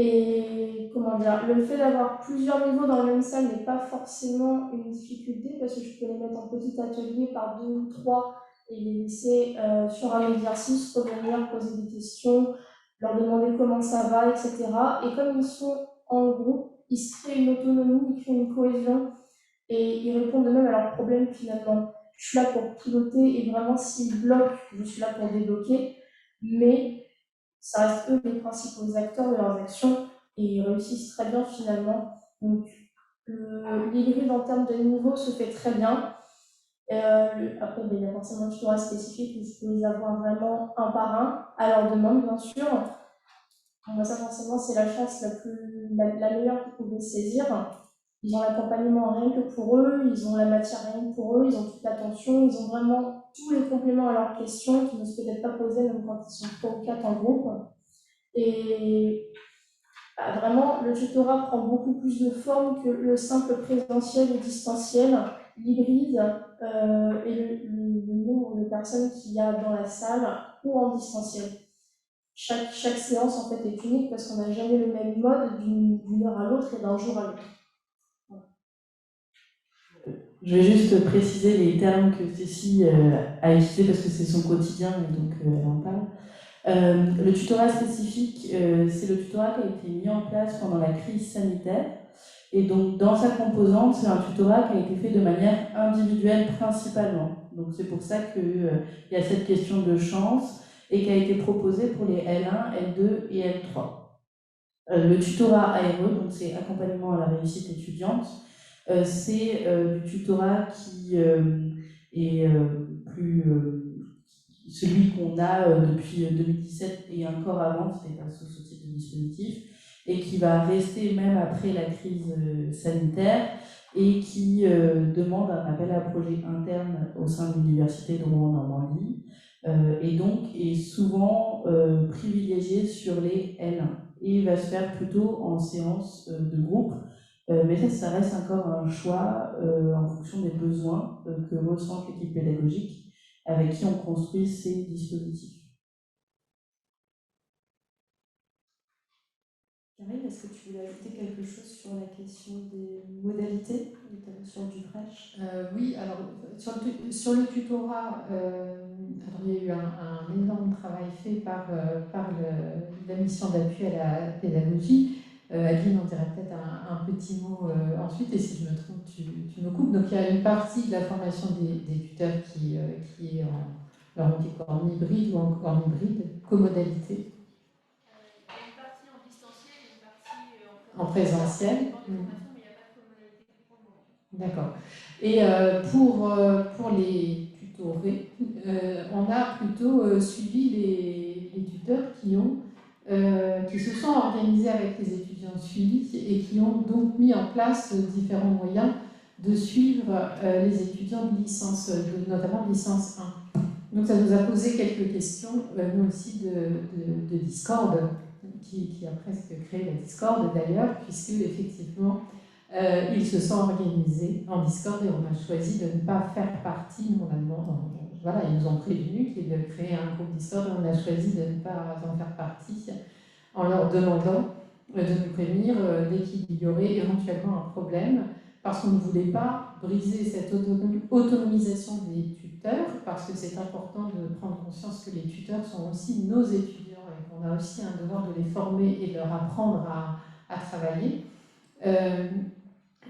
Et comment dire, le fait d'avoir plusieurs niveaux dans la même salle n'est pas forcément une difficulté parce que je peux les mettre en petit atelier par 2 ou 3 et les laisser sur un exercice, revenir, poser des questions, leur demander comment ça va, etc. Et comme ils sont en groupe, ils se créent une autonomie, ils créent une cohésion et ils répondent eux-mêmes à leurs problèmes finalement. Je suis là pour piloter et vraiment s'ils bloquent, je suis là pour débloquer, mais ça reste eux les principaux acteurs de leurs actions et ils réussissent très bien finalement. Donc l'hybride en termes de niveau se fait très bien. Après, il y a forcément un tutorat spécifique où je peux les avoir vraiment un par un, à leur demande bien sûr. Moi, ça forcément c'est la chance la meilleure qu'ils pouvaient saisir. Ils ont l'accompagnement rien que pour eux, ils ont la matière rien que pour eux, ils ont toute l'attention, ils ont vraiment tous les compléments à leurs questions qu'ils n'osent peut-être pas poser même quand ils sont 3 ou 4 en groupe. Et vraiment, le tutorat prend beaucoup plus de forme que le simple présentiel et distanciel, l'hybride et le nombre de personnes qu'il y a dans la salle ou en distanciel. Chaque séance en fait est unique parce qu'on n'a jamais le même mode d'une heure à l'autre et d'un jour à l'autre. Je vais juste préciser les termes que Cécile a utilisés parce que c'est son quotidien et donc elle en parle. Le tutorat spécifique, c'est le tutorat qui a été mis en place pendant la crise sanitaire. Et donc, dans sa composante, c'est un tutorat qui a été fait de manière individuelle principalement. Donc, c'est pour ça qu'il y a cette question de chance et qui a été proposé pour les L1, L2 et L3. Le tutorat ARE, donc c'est accompagnement à la réussite étudiante, c'est du tutorat qui est plus celui qu'on a depuis 2017 et encore avant, c'était pas sous ce type de dispositif, et qui va rester même après la crise sanitaire et qui demande un appel à projet interne au sein de l'université de Rouen-Normandie et donc est souvent privilégié sur les L1 et va se faire plutôt en séance de groupe. Mais ça reste encore un choix en fonction des besoins que ressent l'équipe pédagogique avec qui on construit ces dispositifs. Karine, est-ce que tu voulais ajouter quelque chose sur la question des modalités, notamment sur du prêche? Oui, alors sur le tutorat, alors, il y a eu un énorme travail fait par la mission d'appui à la pédagogie. Adeline en dira peut-être un petit mot ensuite, et si je me trompe, tu me coupes. Donc il y a une partie de la formation des tuteurs qui est alors on dit quoi, en hybride ou en hybride, comodalité. Il y a une partie en distanciel et une partie En présentiel. Mais il n'y a pas de comodalité pour le moment. D'accord. Et pour les tutorés, on a plutôt suivi les tuteurs qui se sont organisés avec les étudiants suivis et qui ont donc mis en place différents moyens de suivre les étudiants de licence, notamment de licence 1. Donc ça nous a posé quelques questions, nous aussi, de Discord, qui a presque créé la Discord d'ailleurs, puisque effectivement, ils se sont organisés en Discord et on a choisi de ne pas faire partie, voilà, ils nous ont prévenu qu'ils créaient un groupe Discord et on a choisi de ne pas en faire partie en leur demandant de nous prévenir dès qu'il y aurait éventuellement un problème, parce qu'on ne voulait pas briser cette autonomisation des tuteurs, parce que c'est important de prendre conscience que les tuteurs sont aussi nos étudiants et qu'on a aussi un devoir de les former et de leur apprendre à travailler.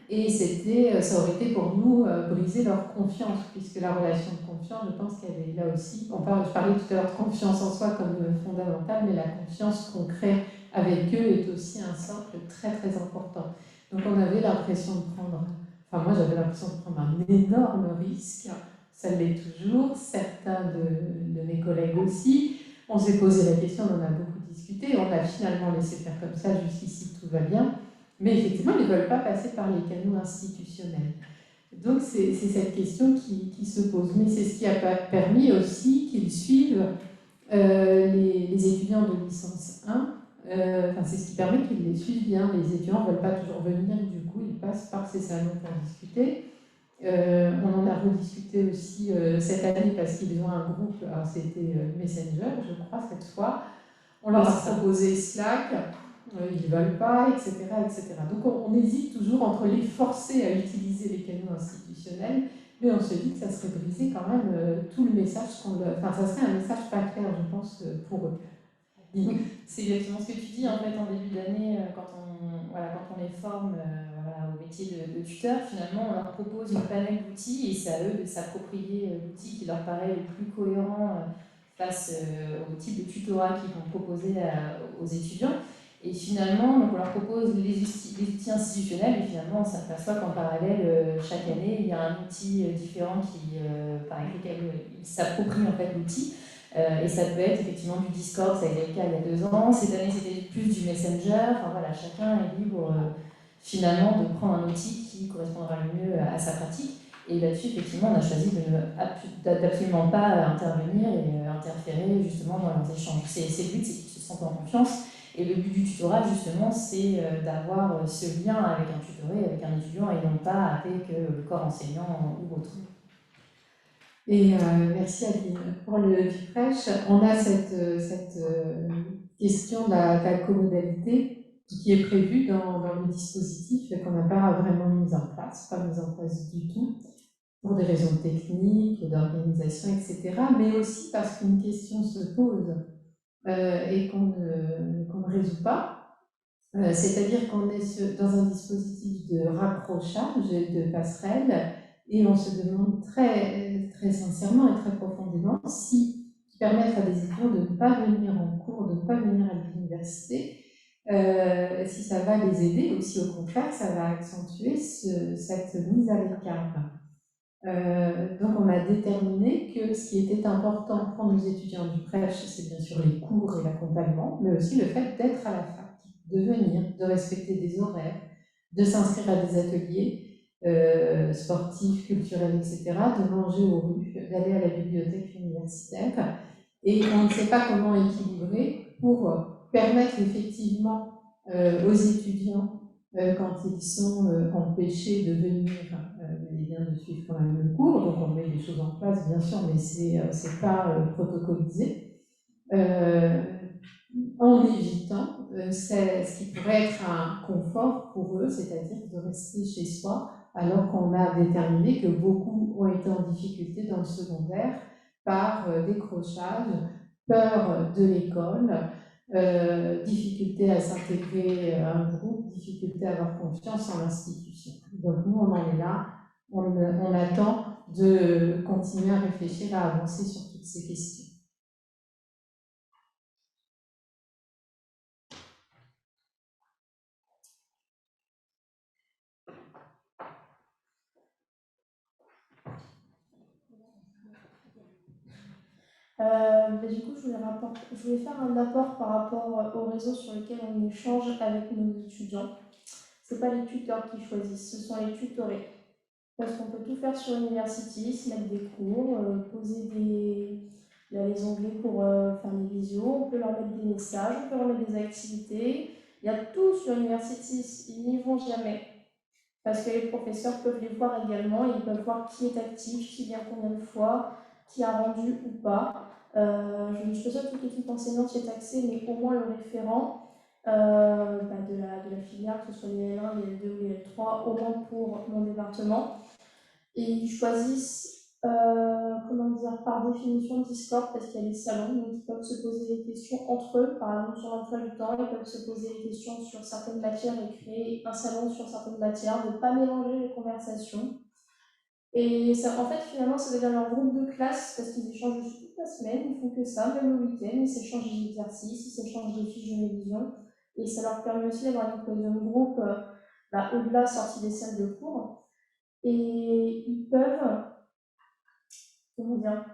Et ça aurait été pour nous briser leur confiance, puisque la relation de confiance, je pense qu'elle est là aussi. Je parlais tout à l'heure de confiance en soi comme fondamentale, mais la confiance qu'on crée avec eux est aussi un socle très très important. Donc on avait l'impression de prendre, moi j'avais l'impression de prendre un énorme risque, ça l'est toujours, certains de mes collègues aussi. On s'est posé la question, on en a beaucoup discuté, on a finalement laissé faire comme ça, jusqu'ici tout va bien. Mais effectivement, ils ne veulent pas passer par les canaux institutionnels. Donc c'est cette question qui se pose. Mais c'est ce qui a permis aussi qu'ils suivent les étudiants de licence 1. C'est ce qui permet qu'ils les suivent bien. Les étudiants ne veulent pas toujours venir, du coup, ils passent par ces salons pour discuter. On en a rediscuté aussi cette année parce qu'ils ont un groupe, alors c'était Messenger, je crois, cette fois. On leur a proposé Slack. ils ne veulent pas, etc., etc. Donc on hésite toujours entre les forcer à utiliser les canaux institutionnels, mais on se dit que ça serait briser quand même tout le message qu'on leur... Enfin, ça serait un message pas clair, je pense, pour eux. C'est exactement ce que tu dis en fait en début d'année quand on les forme au métier de tuteur, finalement on leur propose une panel d'outils et c'est à eux de s'approprier l'outil qui leur paraît le plus cohérent face au type de tutorat qu'ils vont proposer aux étudiants. Et finalement, donc on leur propose les outils institutionnels et finalement on s'aperçoit qu'en parallèle, chaque année, il y a un outil différent avec lequel ils s'approprient en fait l'outil. Et ça peut être effectivement du Discord, ça a été le cas il y a 2 ans. Cette année, c'était plus du Messenger. Enfin voilà, chacun est libre finalement de prendre un outil qui correspondra le mieux à sa pratique. Et là-dessus, effectivement, on a choisi d'absolument pas intervenir et interférer justement dans leurs échanges. C'est le but, c'est qu'ils se sentent en confiance. Et le but du tutorat, justement, c'est d'avoir ce lien avec un tutoré, avec un étudiant, et non pas avec le corps enseignant ou autre. Et merci Adeline. Pour le FIPRECH, on a cette question de la comodalité qui est prévue dans le dispositif et qu'on n'a pas vraiment mis en place, pas mis en place du tout, pour des raisons techniques, d'organisation, etc. Mais aussi parce qu'une question se pose et qu'on ne résout pas. C'est-à-dire qu'on est dans un dispositif de rapprochage, de passerelle, et on se demande très, très sincèrement et très profondément si permettre à des étudiants de ne pas venir en cours, de ne pas venir à l'université, si ça va les aider ou si au contraire ça va accentuer cette mise à l'écart. Donc on a déterminé que ce qui était important pour nos étudiants du prêche, c'est bien sûr les cours et l'accompagnement, mais aussi le fait d'être à la fac, de venir, de respecter des horaires, de s'inscrire à des ateliers sportifs, culturels, etc., de manger aux rues, d'aller à la bibliothèque universitaire. Et on ne sait pas comment équilibrer pour permettre effectivement aux étudiants, quand ils sont empêchés de venir, mais bien de suivre quand même le cours, donc on met des choses en place, bien sûr, mais c'est pas protocolisé. En évitant ce qui pourrait être un confort pour eux, c'est-à-dire de rester chez soi, alors qu'on a déterminé que beaucoup ont été en difficulté dans le secondaire par décrochage, peur de l'école, difficulté à s'intégrer à un groupe, difficulté à avoir confiance en l'institution. Donc nous, on en est là, on attend de continuer à réfléchir, à avancer sur toutes ces questions. Du coup, je voulais faire un apport par rapport au réseau sur lequel on échange avec nos étudiants. Ce pas les tuteurs qui choisissent, ce sont les tutorés. Parce qu'on peut tout faire sur University, se mettre des cours, poser les onglets pour faire les visios, on peut leur mettre des messages, on peut leur mettre des activités. Il y a tout sur University, ils n'y vont jamais. Parce que les professeurs peuvent les voir également, ils peuvent voir qui est actif, qui vient combien de fois, qui a rendu ou pas. Je ne suis pas sûre que toute l'équipe enseignante y ait accès, mais au moins le référent de la filière, que ce soit les L1, les L2 ou les L3, au moins pour mon département. Et ils choisissent, par définition Discord parce qu'il y a des salons, donc ils peuvent se poser des questions entre eux, par exemple sur l'emploi du temps, ils peuvent se poser des questions sur certaines matières et créer un salon sur certaines matières, de ne pas mélanger les conversations. Et ça, en fait, finalement, ça devient leur groupe de classe parce qu'ils échangent juste toute la semaine, ils font que ça, même le week-end, ils s'échangent des exercices, ils s'échangent des fiches de révision. Et ça leur permet aussi d'avoir une cohésion de groupe au-delà, sortie des salles de cours. Et ils peuvent, comment dire,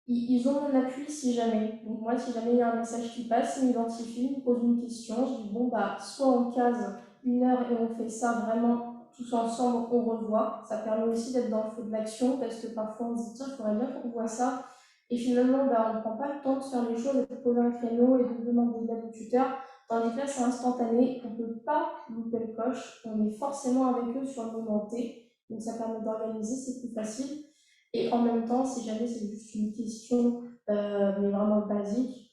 ils ont mon appui si jamais. Donc moi, si jamais il y a un message qui passe, ils m'identifient, ils me posent une question, je dis bon, soit on case 1 heure et on fait ça vraiment tous ensemble, on revoit. Ça permet aussi d'être dans le feu de l'action parce que parfois on se dit tiens, il faudrait bien qu'on voit ça. Et finalement, on ne prend pas le temps de faire les choses et de poser un créneau et de demander de l'aide au tuteur. Tandis que là, c'est instantané, on ne peut pas louper le coche, on est forcément avec eux sur le moment T. Donc ça permet d'organiser, c'est plus facile. Et en même temps, si jamais c'est juste une question, mais vraiment basique,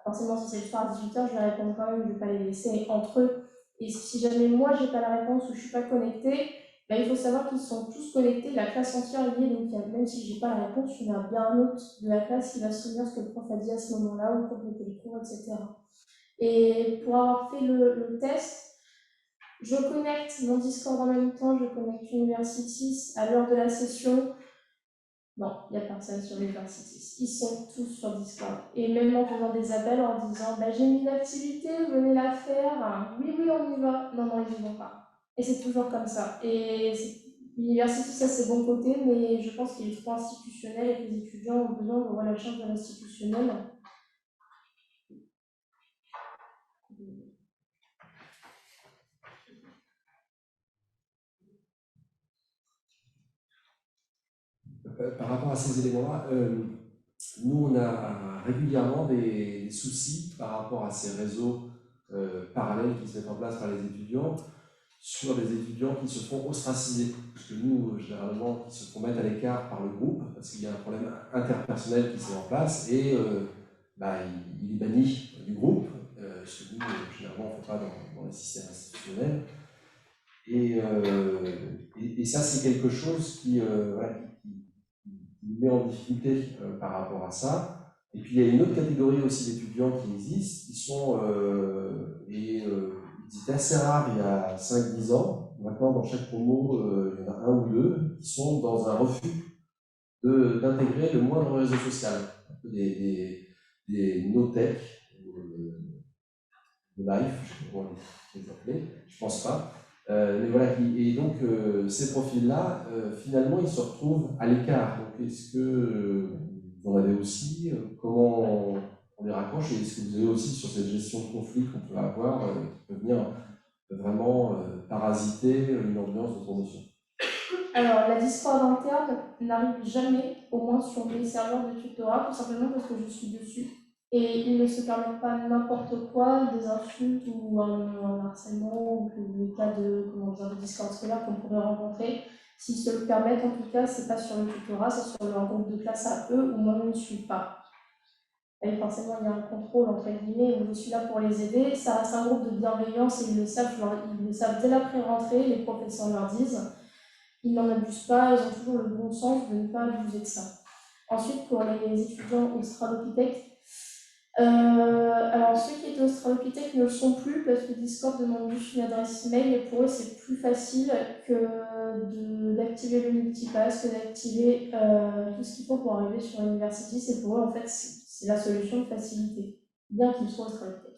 forcément, si c'est le soir à 18h, je vais répondre quand même, je ne vais pas les laisser entre eux. Et si jamais moi, je n'ai pas la réponse ou je ne suis pas connectée, ben, il faut savoir qu'ils sont tous connectés, la classe entière est liée, donc même si je n'ai pas la réponse, il y en a bien un autre de la classe qui va se souvenir ce que le prof a dit à ce moment-là, ou compléter le cours, etc. Et pour avoir fait le test, je connecte mon Discord en même temps, je connecte Universities à l'heure de la session. Non, il n'y a personne sur Universities. Ils sont tous sur Discord. Et même en faisant des appels en disant bah, j'ai mis une activité, venez la faire. Oui, oui, on y va. Non, non, ils n'y vont pas. Et c'est toujours comme ça. Et Universities, ça c'est bon côté, mais je pense qu'il est trop institutionnel et que les étudiants ont besoin de relâcher un peu l'institutionnel. Par rapport à ces éléments-là, nous, on a régulièrement des soucis par rapport à ces réseaux parallèles qui se mettent en place par les étudiants sur des étudiants qui se font ostraciser. Parce que nous, généralement, qui se font mettre à l'écart par le groupe, parce qu'il y a un problème interpersonnel qui se met en place, et il est banni du groupe, ce que nous, généralement, on ne fait pas dans les systèmes institutionnels. Et ça, c'est quelque chose qui met en difficulté par rapport à ça. Et puis il y a une autre catégorie aussi d'étudiants qui existent, qui sont, ils étaient assez rares il y a 5-10 ans. Maintenant, dans chaque promo, il y en a un ou deux qui sont dans un refus d'intégrer le moindre réseau social. Un peu des no-tech, de life, je ne sais pas comment les appeler, je ne pense pas. Mais voilà, et donc ces profils-là, finalement, ils se retrouvent à l'écart. Donc, est-ce que vous en avez aussi comment on les raccroche? Et est-ce que vous avez aussi sur cette gestion de conflit qu'on peut avoir, qui peut venir vraiment parasiter une ambiance de promotion? Alors, la Discord interne n'arrive jamais, au moins sur mes serveurs de tutorat, tout simplement parce que je suis dessus. Et ils ne se permettent pas n'importe quoi, des insultes ou un harcèlement ou les cas de Discord scolaire qu'on pourrait rencontrer. S'ils se le permettent, en tout cas, c'est pas sur le tutorat, c'est sur leur groupe de classe à eux où moi je ne suis pas. Et forcément, il y a un contrôle entre guillemets où je suis là pour les aider. Ça reste un groupe de bienveillance et ils le savent dès la pré-rentrée, les professeurs leur disent. Ils n'en abusent pas, ils ont toujours le bon sens de ne pas abuser de ça. Ensuite, pour les étudiants australopithèques, alors ceux qui étaient australopithèques ne le sont plus parce que Discord demande juste une adresse mail et pour eux c'est plus facile que d'activer le multipass, que d'activer tout ce qu'il faut pour arriver sur l'université. C'est pour eux en fait c'est la solution de facilité, bien qu'ils soient australopithèques.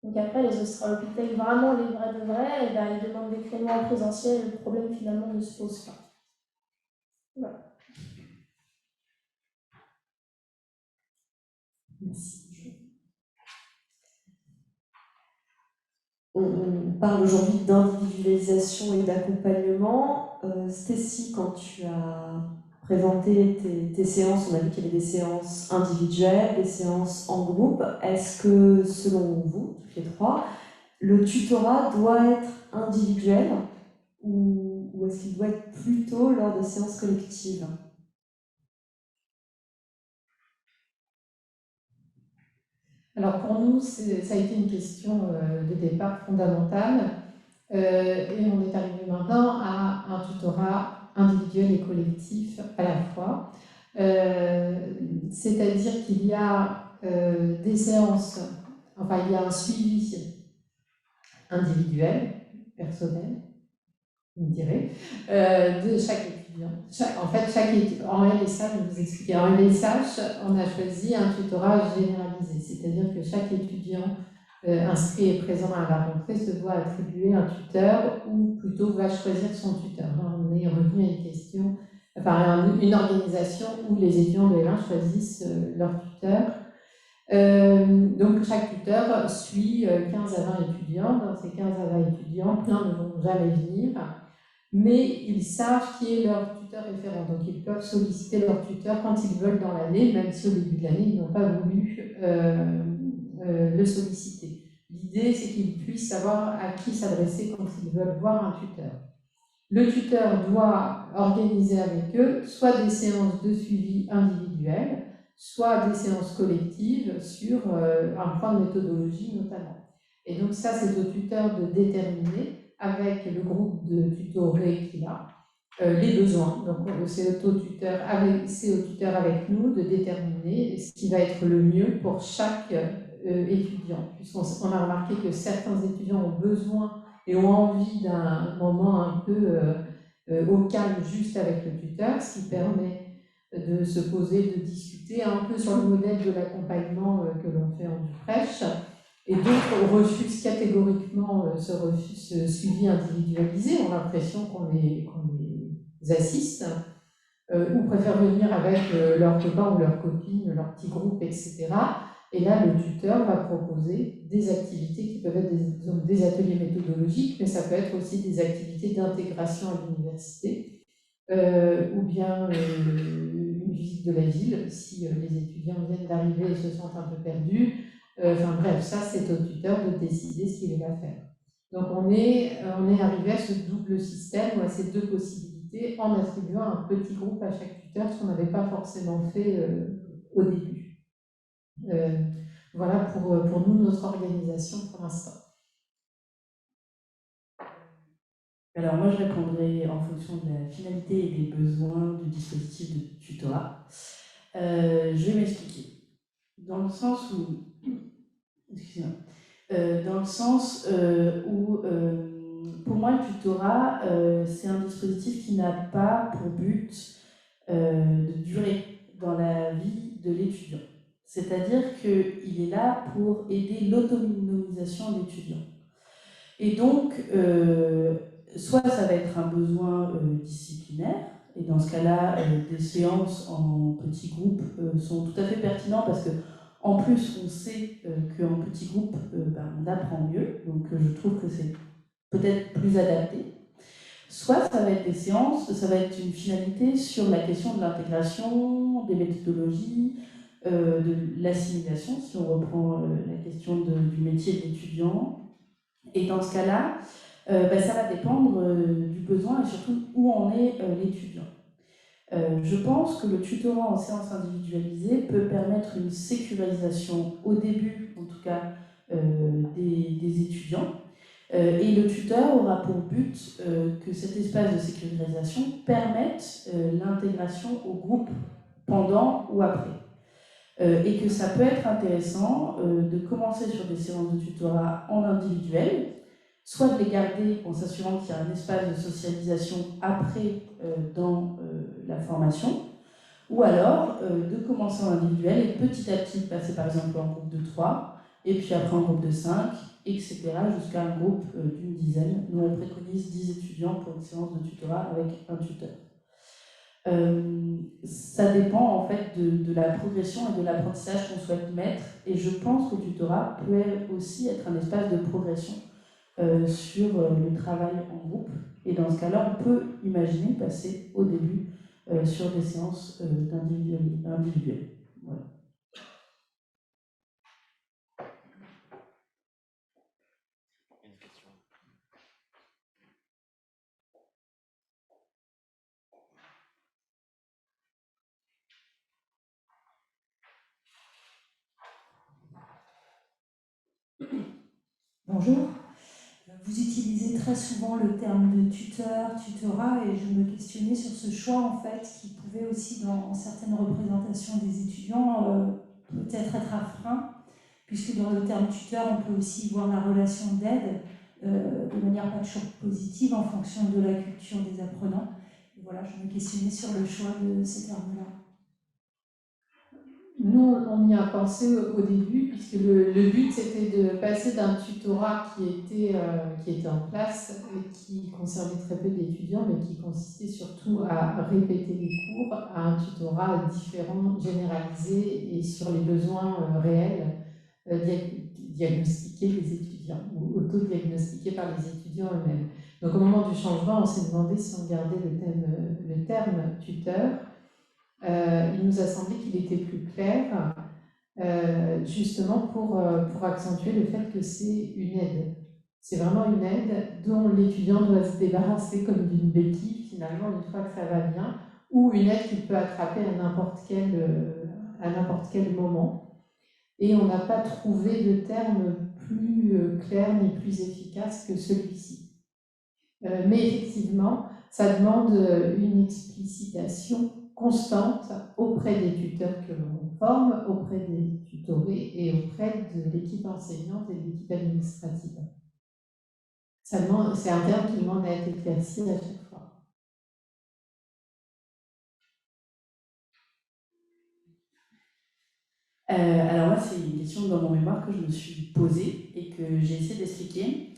Donc après, les australopithèques, vraiment les vrais de vrais, ils demandent des créneaux en présentiel et le problème finalement ne se pose pas. Voilà. Merci. On parle aujourd'hui d'individualisation et d'accompagnement. Stécie, quand tu as présenté tes séances, on a vu qu'il y avait des séances individuelles, des séances en groupe. Est-ce que, selon vous, toutes les trois, le tutorat doit être individuel ou est-ce qu'il doit être plutôt lors de séances collectives? Alors pour nous, ça a été une question de départ fondamentale et on est arrivé maintenant à un tutorat individuel et collectif à la fois. C'est-à-dire qu'il y a des séances, enfin il y a un suivi individuel, personnel, vous me direz, de chaque étudiant. En LSH, je vais vous expliquer. En LSH, on a choisi un tutorat généralisé, c'est-à-dire que chaque étudiant inscrit et présent à la rentrée se voit attribuer un tuteur ou plutôt va choisir son tuteur. On est revenu à une question, enfin une organisation où les étudiants de L1 choisissent leur tuteur. Donc chaque tuteur suit 15 à 20 étudiants. Dans ces 15 à 20 étudiants, plein ne vont jamais venir, mais ils savent qui est leur tuteur référent. Donc ils peuvent solliciter leur tuteur quand ils veulent dans l'année, même si au début de l'année, ils n'ont pas voulu le solliciter. L'idée, c'est qu'ils puissent savoir à qui s'adresser quand ils veulent voir un tuteur. Le tuteur doit organiser avec eux soit des séances de suivi individuel, individuelles, soit des séances collectives sur un point de méthodologie notamment. Et donc ça, c'est au tuteur de déterminer, avec le groupe de tutorés qu'il a, les besoins. Donc c'est au tuteur avec nous de déterminer ce qui va être le mieux pour chaque étudiant. Puisqu'on a remarqué que certains étudiants ont besoin et ont envie d'un moment un peu au calme juste avec le tuteur, ce qui permet de se poser, de discuter un peu sur le modèle de l'accompagnement que l'on fait en Duprèche. Et d'autres refusent catégoriquement ce suivi individualisé, ont l'impression qu'on les assiste, ou préfèrent venir avec leurs copains ou leurs copines, leur petit groupe, etc. Et là, le tuteur va proposer des activités qui peuvent être des ateliers méthodologiques, mais ça peut être aussi des activités d'intégration à l'université, ou bien une visite de la ville, si les étudiants viennent d'arriver et se sentent un peu perdus. Enfin bref, ça c'est au tuteur de décider ce qu'il va faire. Donc on est arrivé à ce double système ou à ces deux possibilités en attribuant un petit groupe à chaque tuteur, ce qu'on n'avait pas forcément fait au début. Voilà pour nous notre organisation pour l'instant. Alors moi je répondrai en fonction de la finalité et des besoins du dispositif de tutorat. Je vais m'expliquer. Dans le sens où, pour moi le tutorat c'est un dispositif qui n'a pas pour but de durer dans la vie de l'étudiant. C'est-à-dire qu'il est là pour aider l'autonomisation de l'étudiant. Et donc, soit ça va être un besoin disciplinaire, et dans ce cas-là, des séances en petits groupes sont tout à fait pertinents parce que en plus, on sait qu'en petit groupe, on apprend mieux, donc je trouve que c'est peut-être plus adapté. Soit ça va être des séances, ça va être une finalité sur la question de l'intégration, des méthodologies, de l'assimilation, si on reprend la question du métier d'étudiant. Et dans ce cas-là, ça va dépendre du besoin et surtout où en est l'étudiant. Je pense que le tutorat en séance individualisée peut permettre une sécurisation au début, en tout cas, des étudiants. Et le tuteur aura pour but que cet espace de sécurisation permette l'intégration au groupe pendant ou après. Et que ça peut être intéressant de commencer sur des séances de tutorat en individuel, soit de les garder en s'assurant qu'il y a un espace de socialisation après dans la formation, ou alors de commencer en individuel et petit à petit passer par exemple en groupe de 3, et puis après en groupe de 5, etc. jusqu'à un groupe d'une dizaine. Nous on préconise 10 étudiants pour une séance de tutorat avec un tuteur. Ça dépend en fait de la progression et de l'apprentissage qu'on souhaite mettre, et je pense que le tutorat peut aussi être un espace de progression sur le travail en groupe, et dans ce cas-là on peut imaginer passer au début sur des séances individuelles. Voilà. Bonjour. Vous utilisez très souvent le terme de tuteur, tutorat, et je me questionnais sur ce choix en fait qui pouvait aussi dans certaines représentations des étudiants peut-être être un frein, puisque dans le terme tuteur on peut aussi voir la relation d'aide de manière pas toujours positive en fonction de la culture des apprenants. Et voilà, je me questionnais sur le choix de ces termes-là. Nous, on y a pensé au début, puisque le but c'était de passer d'un tutorat qui était en place, et qui concernait très peu d'étudiants, mais qui consistait surtout à répéter les cours, à un tutorat différent, généralisé et sur les besoins réels, diagnostiqués les étudiants, ou auto-diagnostiqués par les étudiants eux-mêmes. Donc au moment du changement, on s'est demandé si on gardait le terme tuteur. Il nous a semblé qu'il était plus clair, justement pour accentuer le fait que c'est une aide. C'est vraiment une aide dont l'étudiant doit se débarrasser comme d'une béquille, finalement, une fois que ça va bien, ou une aide qu'il peut attraper à n'importe quel moment. Et on n'a pas trouvé de terme plus clair ni plus efficace que celui-ci. Mais effectivement, ça demande une explicitation constante auprès des tuteurs que l'on forme, auprès des tutorés et auprès de l'équipe enseignante et de l'équipe administrative. C'est un terme qui demande à être éclairci à chaque fois. Alors moi, c'est une question dans mon mémoire que je me suis posée et que j'ai essayé d'expliquer.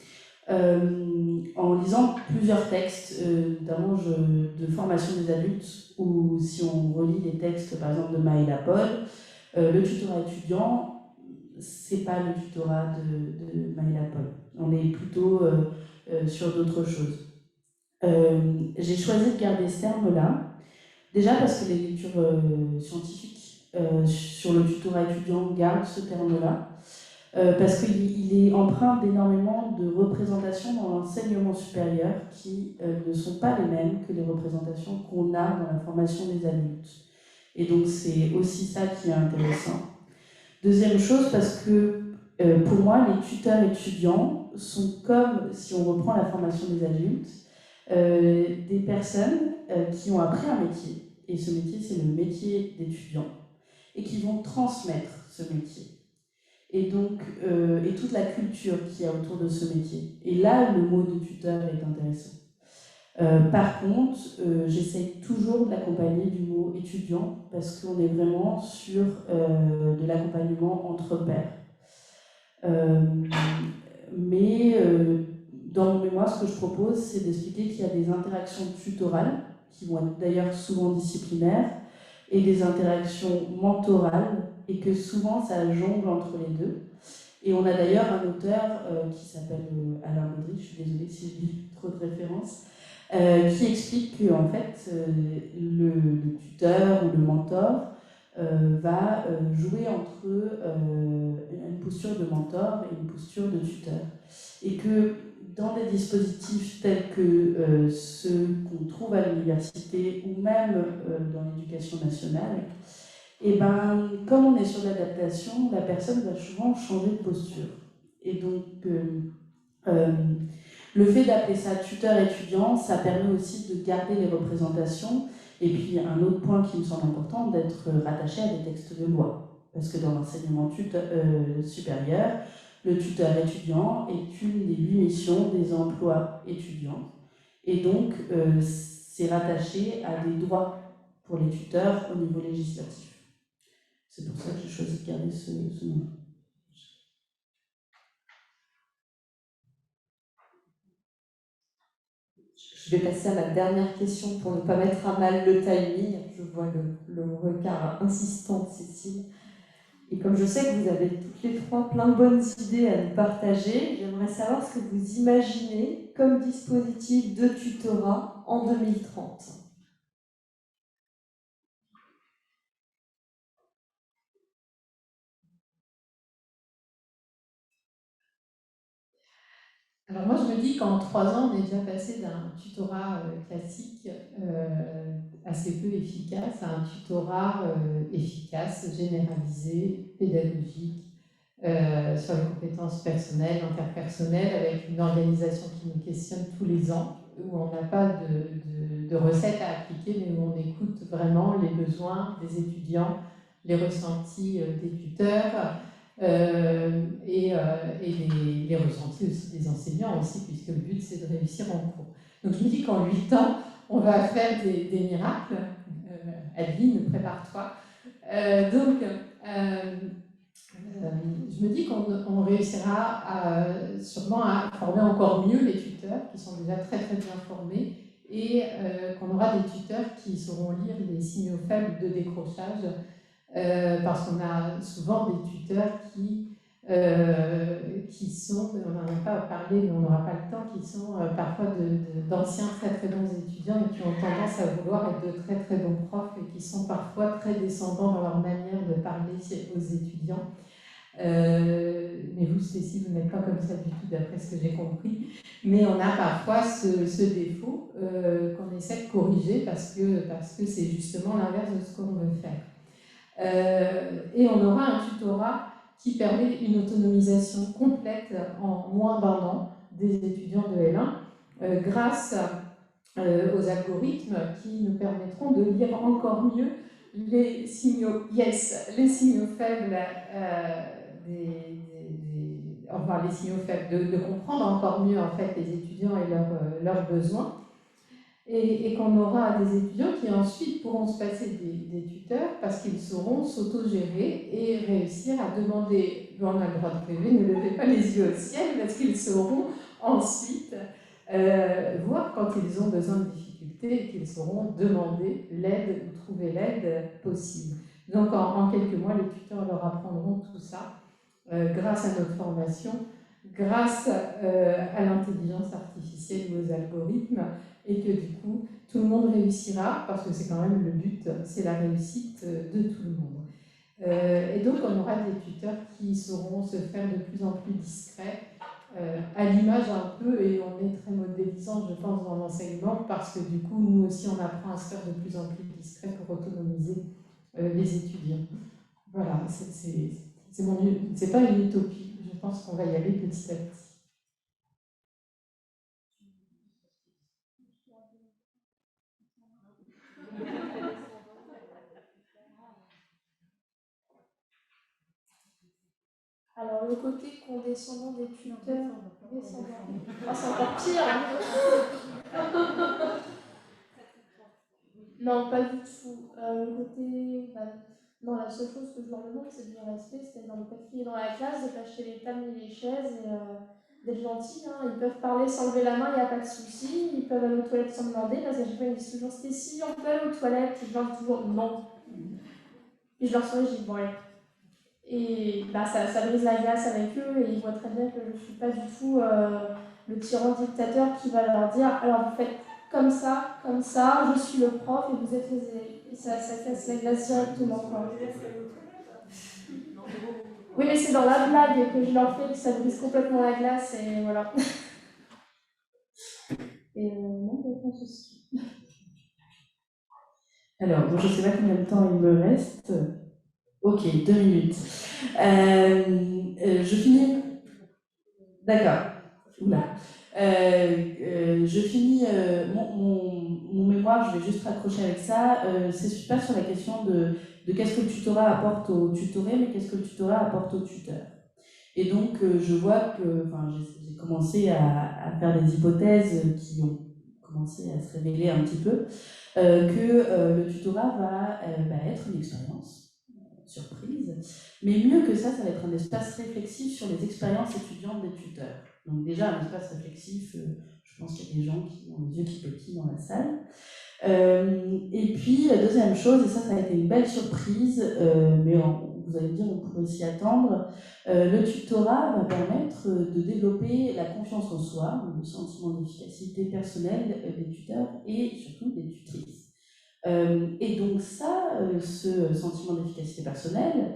En lisant plusieurs textes, notamment de formation des adultes, ou si on relit les textes, par exemple, de Maëla Paul, le tutorat étudiant, c'est pas le tutorat de Maëla Paul. On est plutôt sur d'autres choses. J'ai choisi de garder ce terme-là, déjà parce que les lectures scientifiques sur le tutorat étudiant gardent ce terme-là. Parce qu'il est empreint d'énormément de représentations dans l'enseignement supérieur qui ne sont pas les mêmes que les représentations qu'on a dans la formation des adultes. Et donc c'est aussi ça qui est intéressant. Deuxième chose, parce que pour moi, les tuteurs étudiants sont comme, si on reprend la formation des adultes, des personnes qui ont appris un métier. Et ce métier, c'est le métier d'étudiant. Et qui vont transmettre ce métier. Et donc, et toute la culture qu'il y a autour de ce métier. Et là, le mot de tuteur est intéressant. Par contre, j'essaye toujours de l'accompagner du mot étudiant, parce qu'on est vraiment sur de l'accompagnement entre pairs. Mais dans mon mémoire, ce que je propose, c'est d'expliquer qu'il y a des interactions tutorales, qui vont être d'ailleurs souvent disciplinaires, et des interactions mentorales, et que souvent ça jongle entre les deux. Et on a d'ailleurs un auteur qui s'appelle Alain Baudry, je suis désolée si je dis trop de références, qui explique que en fait, le tuteur ou le mentor va jouer entre une posture de mentor et une posture de tuteur. Et que dans des dispositifs tels que ceux qu'on trouve à l'université ou même dans l'éducation nationale, et ben, comme on est sur l'adaptation, la personne va souvent changer de posture. Et donc, le fait d'appeler ça tuteur-étudiant, ça permet aussi de garder les représentations. Et puis, un autre point qui me semble important, d'être rattaché à des textes de loi. Parce que dans l'enseignement supérieur, le tuteur-étudiant est une des 8 missions des emplois étudiants. Et donc, c'est rattaché à des droits pour les tuteurs au niveau législatif. C'est pour ça que j'ai choisi de garder ce nom. Je vais passer à ma dernière question pour ne pas mettre à mal le timing. Je vois le regard insistant de Cécile. Et comme je sais que vous avez toutes les trois plein de bonnes idées à nous partager, j'aimerais savoir ce que vous imaginez comme dispositif de tutorat en 2030. Alors moi, je me dis qu'en 3 ans, on est déjà passé d'un tutorat classique assez peu efficace à un tutorat efficace, généralisé, pédagogique, sur les compétences personnelles, interpersonnelles, avec une organisation qui nous questionne tous les ans, où on n'a pas de recettes à appliquer, mais où on écoute vraiment les besoins des étudiants, les ressentis des tuteurs, et les ressentis aussi des enseignants aussi, puisque le but c'est de réussir en cours. Donc je me dis qu'en 8 ans, on va faire des miracles. Adeline, prépare-toi. Je me dis qu'on réussira sûrement à former encore mieux les tuteurs, qui sont déjà très très bien formés, et qu'on aura des tuteurs qui sauront lire les signaux faibles de décrochage, parce qu'on a souvent des tuteurs qui sont, on n'en a pas parlé, mais on n'aura pas le temps, qui sont parfois d'anciens très très bons étudiants et qui ont tendance à vouloir être de très très bons profs et qui sont parfois très descendants dans leur manière de parler aux étudiants. Mais vous, Stécie, vous n'êtes pas comme ça du tout, d'après ce que j'ai compris. Mais on a parfois ce défaut qu'on essaie de corriger parce que c'est justement l'inverse de ce qu'on veut faire. Et on aura un tutorat qui permet une autonomisation complète en moins d'un an des étudiants de L1 grâce aux algorithmes qui nous permettront de lire encore mieux les signaux, les signaux faibles, enfin les signaux faibles, de comprendre encore mieux en fait les étudiants et leurs besoins. Et qu'on aura des étudiants qui ensuite pourront se passer des tuteurs parce qu'ils sauront s'autogérer et réussir à demander, on a le droit de rêver, ne levez pas les yeux au ciel, parce qu'ils sauront ensuite voir quand ils ont besoin de difficultés et qu'ils sauront demander l'aide ou trouver l'aide possible. Donc en quelques mois, les tuteurs leur apprendront tout ça grâce à notre formation, grâce à l'intelligence artificielle ou aux algorithmes, et que du coup, tout le monde réussira, parce que c'est quand même le but, c'est la réussite de tout le monde. Et donc, on aura des tuteurs qui sauront se faire de plus en plus discrets, à l'image un peu, et on est très modélisant, je pense, dans l'enseignement, parce que du coup, nous aussi, on apprend à se faire de plus en plus discret pour autonomiser les étudiants. Voilà, c'est pas une utopie, je pense qu'on va y aller petit à petit. Alors, le côté condescendant des tuteurs, c'est encore pire. Non, pas du tout. Le côté, non, la seule chose que je leur demande, c'est du respect, c'est-à-dire de ne pas crier dans la classe, de ne pas acheter les tables ni les chaises, et d'être gentils. Hein. Ils peuvent parler sans lever la main, il n'y a pas de souci. Ils peuvent aller aux toilettes sans demander, parce qu'à chaque fois, ils disent toujours Stécie, on peut aller aux toilettes. Et je leur dis toujours non. Et je leur souris, je dis bon, allez. Et ça brise la glace avec eux, et ils voient très bien que je ne suis pas du tout le tyran dictateur qui va leur dire alors vous faites comme ça, je suis le prof et vous êtes les élèves. Et ça casse la glace directement. Quoi. Oui, mais c'est dans la blague que je leur fais que ça brise complètement la glace, et voilà. Et non, je pense aussi. Alors, je ne sais pas combien de temps il me reste. Ok, 2 minutes. Je finis. D'accord. Oula. Je finis mon mémoire, je vais juste raccrocher avec ça. C'est pas sur la question de qu'est-ce que le tutorat apporte au tutoré, mais qu'est-ce que le tutorat apporte au tuteur. Et donc, je vois que j'ai commencé à faire des hypothèses qui ont commencé à se révéler un petit peu, que le tutorat va être une expérience surprise, mais mieux que ça va être un espace réflexif sur les expériences étudiantes des tuteurs. Donc déjà, un espace réflexif, je pense qu'il y a des gens qui ont les yeux qui pétillent dans la salle. Et puis, la deuxième chose, et ça a été une belle surprise, mais vous allez me dire, on pourrait s'y attendre, le tutorat va permettre de développer la confiance en soi, le sentiment d'efficacité personnelle des tuteurs et surtout des tutrices. Et donc ça, ce sentiment d'efficacité personnelle,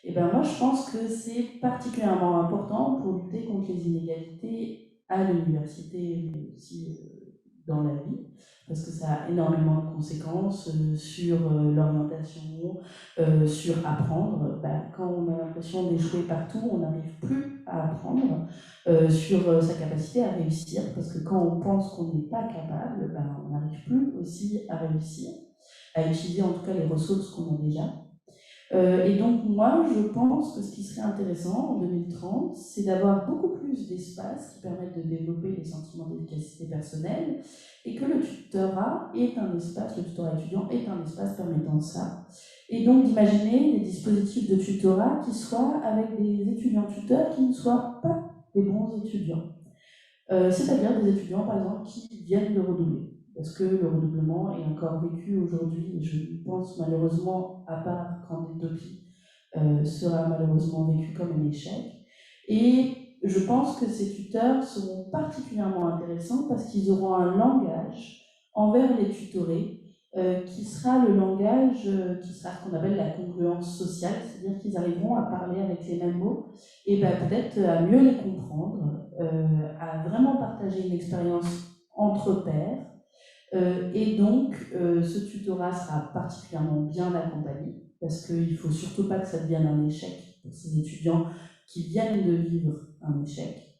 moi je pense que c'est particulièrement important pour lutter contre les inégalités à l'université, mais aussi dans la vie, parce que ça a énormément de conséquences sur l'orientation, sur apprendre. Quand on a l'impression d'échouer partout, on n'arrive plus à apprendre, sur sa capacité à réussir, parce que quand on pense qu'on n'est pas capable, on n'arrive plus aussi à réussir, à utiliser en tout cas les ressources qu'on a déjà. Et donc moi, je pense que ce qui serait intéressant en 2030, c'est d'avoir beaucoup plus d'espaces qui permettent de développer les sentiments d'efficacité personnelle, et que le tutorat est un espace, le tutorat étudiant est un espace permettant ça. Et donc d'imaginer des dispositifs de tutorat qui soient avec des étudiants tuteurs qui ne soient pas des bons étudiants. C'est-à-dire des étudiants, par exemple, qui viennent de redoubler. Parce que le redoublement est encore vécu aujourd'hui, et je pense malheureusement, à part quand l'utopie sera malheureusement vécu comme un échec. Et je pense que ces tuteurs seront particulièrement intéressants parce qu'ils auront un langage envers les tutorés qui sera le langage, qui sera ce qu'on appelle la congruence sociale, c'est-à-dire qu'ils arriveront à parler avec les mêmes mots et peut-être à mieux les comprendre, à vraiment partager une expérience entre pairs. Et donc, ce tutorat sera particulièrement bien accompagné, parce qu'il ne faut surtout pas que ça devienne un échec pour ces étudiants qui viennent de vivre un échec.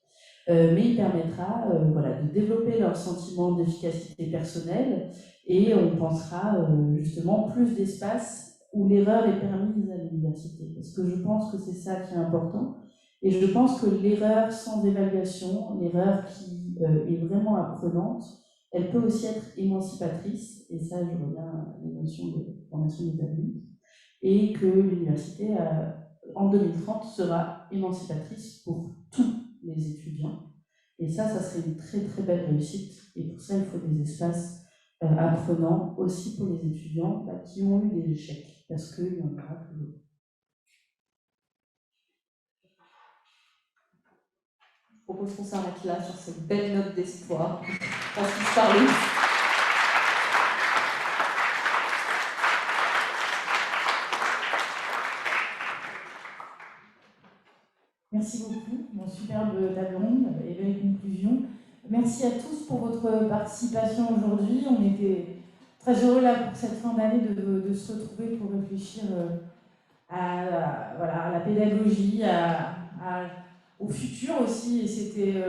Mais il permettra de développer leur sentiment d'efficacité personnelle et on pensera justement plus d'espace où l'erreur est permise à l'université. Parce que je pense que c'est ça qui est important. Et je pense que l'erreur sans évaluation, l'erreur qui est vraiment apprenante, elle peut aussi être émancipatrice. Et ça, je reviens à la notion de formation des adultes. Et que l'université, en 2030, sera émancipatrice pour tous les étudiants. Et ça serait une très très belle réussite. Et pour ça, il faut des espaces apprenants aussi pour les étudiants qui ont eu des échecs, parce qu'il y en aura toujours. Je propose qu'on s'arrête là sur cette belle note d'espoir. On se parler. Merci beaucoup, mon superbe table ronde et belle conclusion. Merci à tous pour votre participation aujourd'hui. On était très heureux là pour cette fin d'année de se retrouver pour réfléchir à la pédagogie, au futur aussi. Et c'était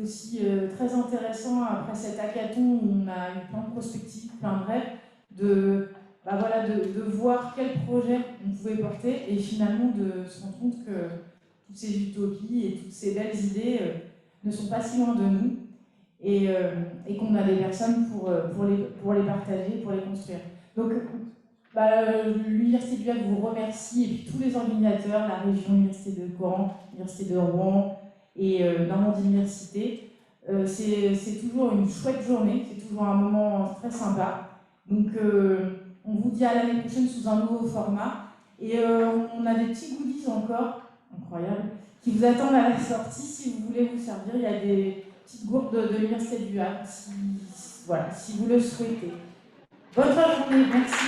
aussi très intéressant après cet hackathon où on a eu plein de prospectives, plein de rêves, de voir quel projet on pouvait porter et finalement de se rendre compte que toutes ces utopies et toutes ces belles idées ne sont pas si loin de nous et qu'on a des personnes pour les partager, pour les construire. Donc, l'Université du Havre vous remercie et puis tous les organisateurs, la région, l'Université de Caen, l'Université de Rouen et Normandie Université. C'est toujours une chouette journée, c'est toujours un moment très sympa. Donc, on vous dit à l'année prochaine sous un nouveau format. Et on a des petits goodies encore, incroyables, qui vous attendent à la sortie si vous voulez vous servir. Il y a des petites gourdes de l'Université du Havre, si vous le souhaitez. Bonne journée, merci.